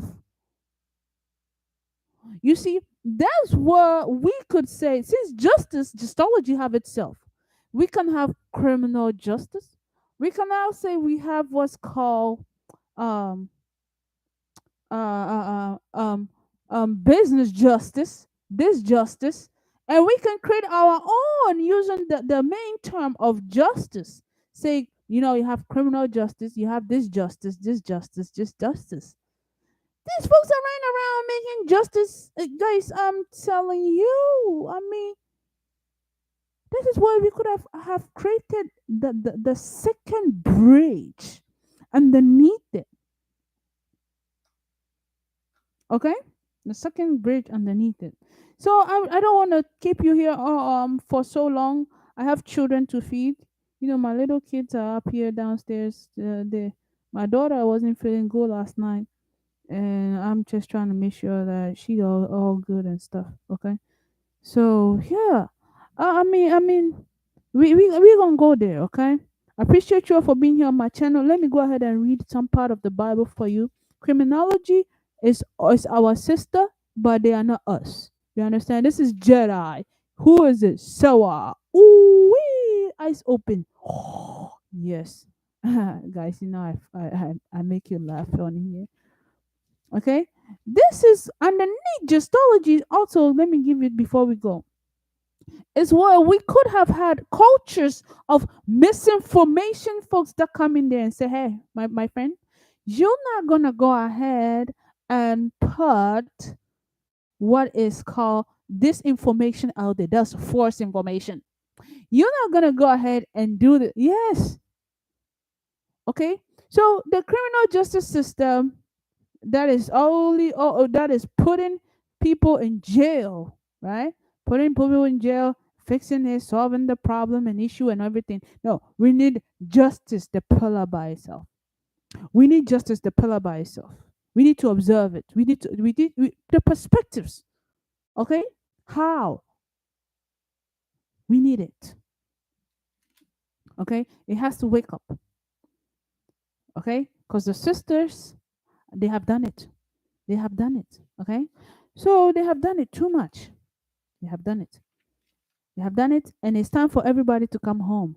You see, that's where we could say, since justology have itself, we can have criminal justice. We can now say we have what's called um uh, uh, uh, um, business justice, this justice, and we can create our own using the main term of justice. Say You have criminal justice, you have this justice, this justice, just justice. These folks are running around making justice. Guys, I'm telling you. I mean, this is why we could have created the second bridge underneath it. Okay, the second bridge underneath it. So I don't want to keep you here for so long. I have children to feed. My little kids are up here downstairs. My daughter wasn't feeling good last night, and I'm just trying to make sure that she's all good and stuff. Okay. So yeah, I mean, we gonna go there, okay? I appreciate you all for being here on my channel. Let me go ahead and read some part of the Bible for you. Criminology is our sister, but they are not us. You understand? This is Jedi. Who is it? Sawa. Ooh wee! Eyes open. Yes, guys. I make you laugh on here. Okay, this is underneath Gestology. Also, let me give it before we go is where we could have had cultures of misinformation folks that come in there and say, hey, my friend, you're not going to go ahead and put what is called disinformation out there. That's false information. You're not going to go ahead and do that. Yes. Okay. So the criminal justice system that is only that is putting people in jail, right? Putting people in jail, fixing it, solving the problem and issue and everything. No, we need justice, the pillar by itself. We need justice, the pillar by itself. We need to observe it. The perspectives. Okay, how we need it. Okay, it has to wake up. Okay, because the sisters, they have done it. They have done it. Okay, so they have done it too much. They have done it. They have done it, and it's time for everybody to come home.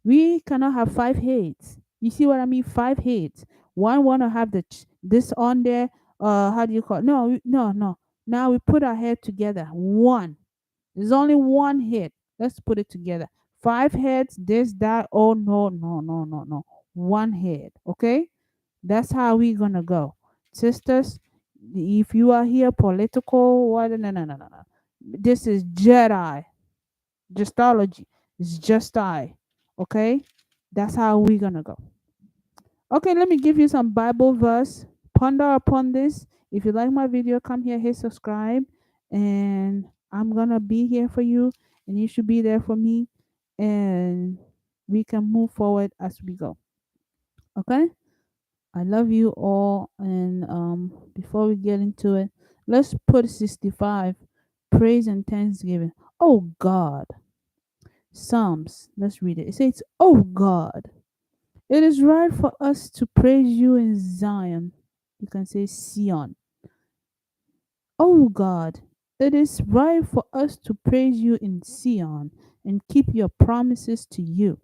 We cannot have five heads. You see what I mean? Five heads. One want to have this on there. How do you call it? No, no, no. Now we put our head together. One. There's only one head. Let's put it together. Five heads. This, that. Oh no, no, no, no, no. One head. Okay. That's how we gonna go, sisters. If you are here political, what? No, no, no, no, no. This is Jedi. Justology. It's just I. Okay? That's how we're gonna go. Okay, let me give you some Bible verse. Ponder upon this. If you like my video, come here, hit subscribe, and I'm gonna be here for you, and you should be there for me, and we can move forward as we go. Okay? I love you all, and before we get into it, let's put 65 praise and thanksgiving. Oh God. Psalms, let's read it. It says, oh God, it is right for us to praise you in Zion. You can say Sion. Oh God, it is right for us to praise you in Sion and keep your promises to you.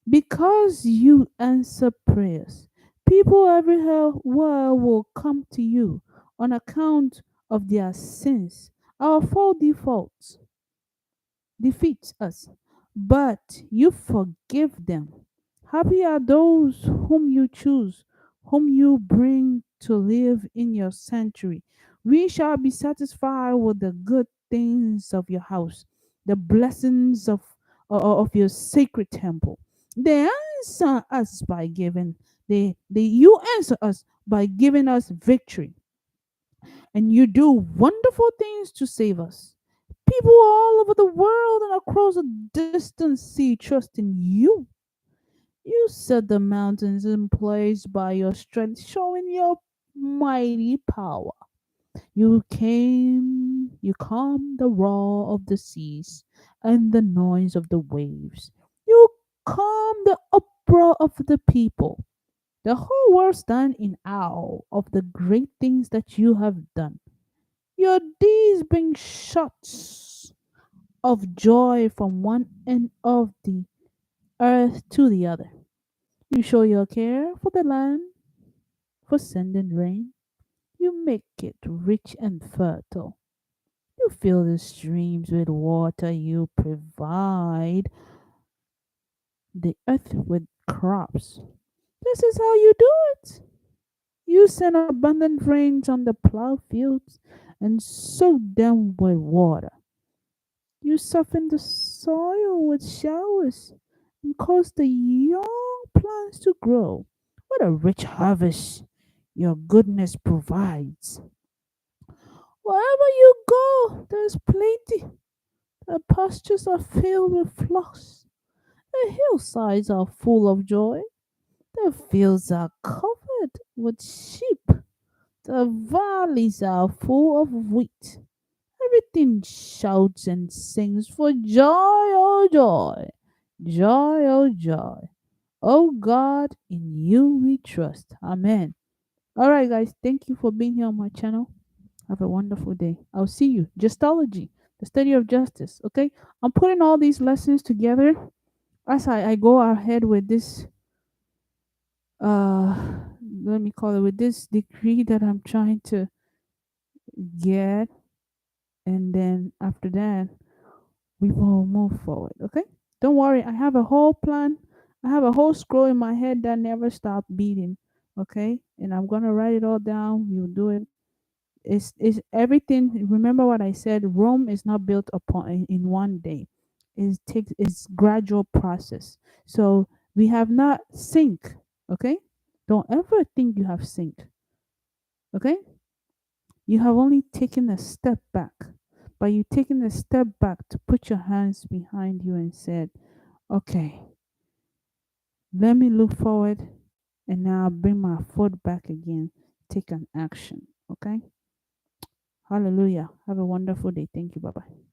Because you answer prayers, people everywhere will come to you on account of their sins. Our fault defaults defeats us, but you forgive them. Happy are those whom you choose, whom you bring to live in your sanctuary. We shall be satisfied with the good things of your house, the blessings of your sacred temple. They answer us by giving, you answer us by giving us victory, and you do wonderful things to save us. People all over the world and across a distant sea trust in you. You set the mountains in place by your strength, showing your mighty power. You calm the roar of the seas and the noise of the waves. You calm the uproar of the people. The whole world stands in awe of the great things that you have done. Your deeds bring shouts of joy from one end of the earth to the other. You show your care for the land, for sending rain. You make it rich and fertile. You fill the streams with water. You provide the earth with crops. This is how you do it. You send abundant rains on the plow fields and soak them with water. You soften the soil with showers and cause the young plants to grow. What a rich harvest your goodness provides. Wherever you go, there's plenty. The pastures are filled with flocks. The hillsides are full of joy. The fields are covered with sheep. The valleys are full of wheat. Everything shouts and sings for joy, oh joy, joy, oh joy. Oh God, in you we trust. Amen. All right, guys, thank you for being here on my channel. Have a wonderful day. I'll see you. Justology, the study of justice. Okay, I'm putting all these lessons together as I go ahead with this. Uh, let me call it with this degree that I'm trying to get, and then after that we will move forward. Okay, don't worry, I have a whole plan. I have a whole scroll in my head that never stop beating. Okay, and I'm gonna write it all down. We'll do it. It's everything. Remember what I said, Rome is not built upon in one day. It's gradual process. So we have not synced. Okay, don't ever think you have synced. Okay, you have only taken a step back. But you taken a step back to put your hands behind you and said, okay, let me look forward, and now bring my foot back again. Take an action. Okay. Hallelujah. Have a wonderful day. Thank you. Bye bye.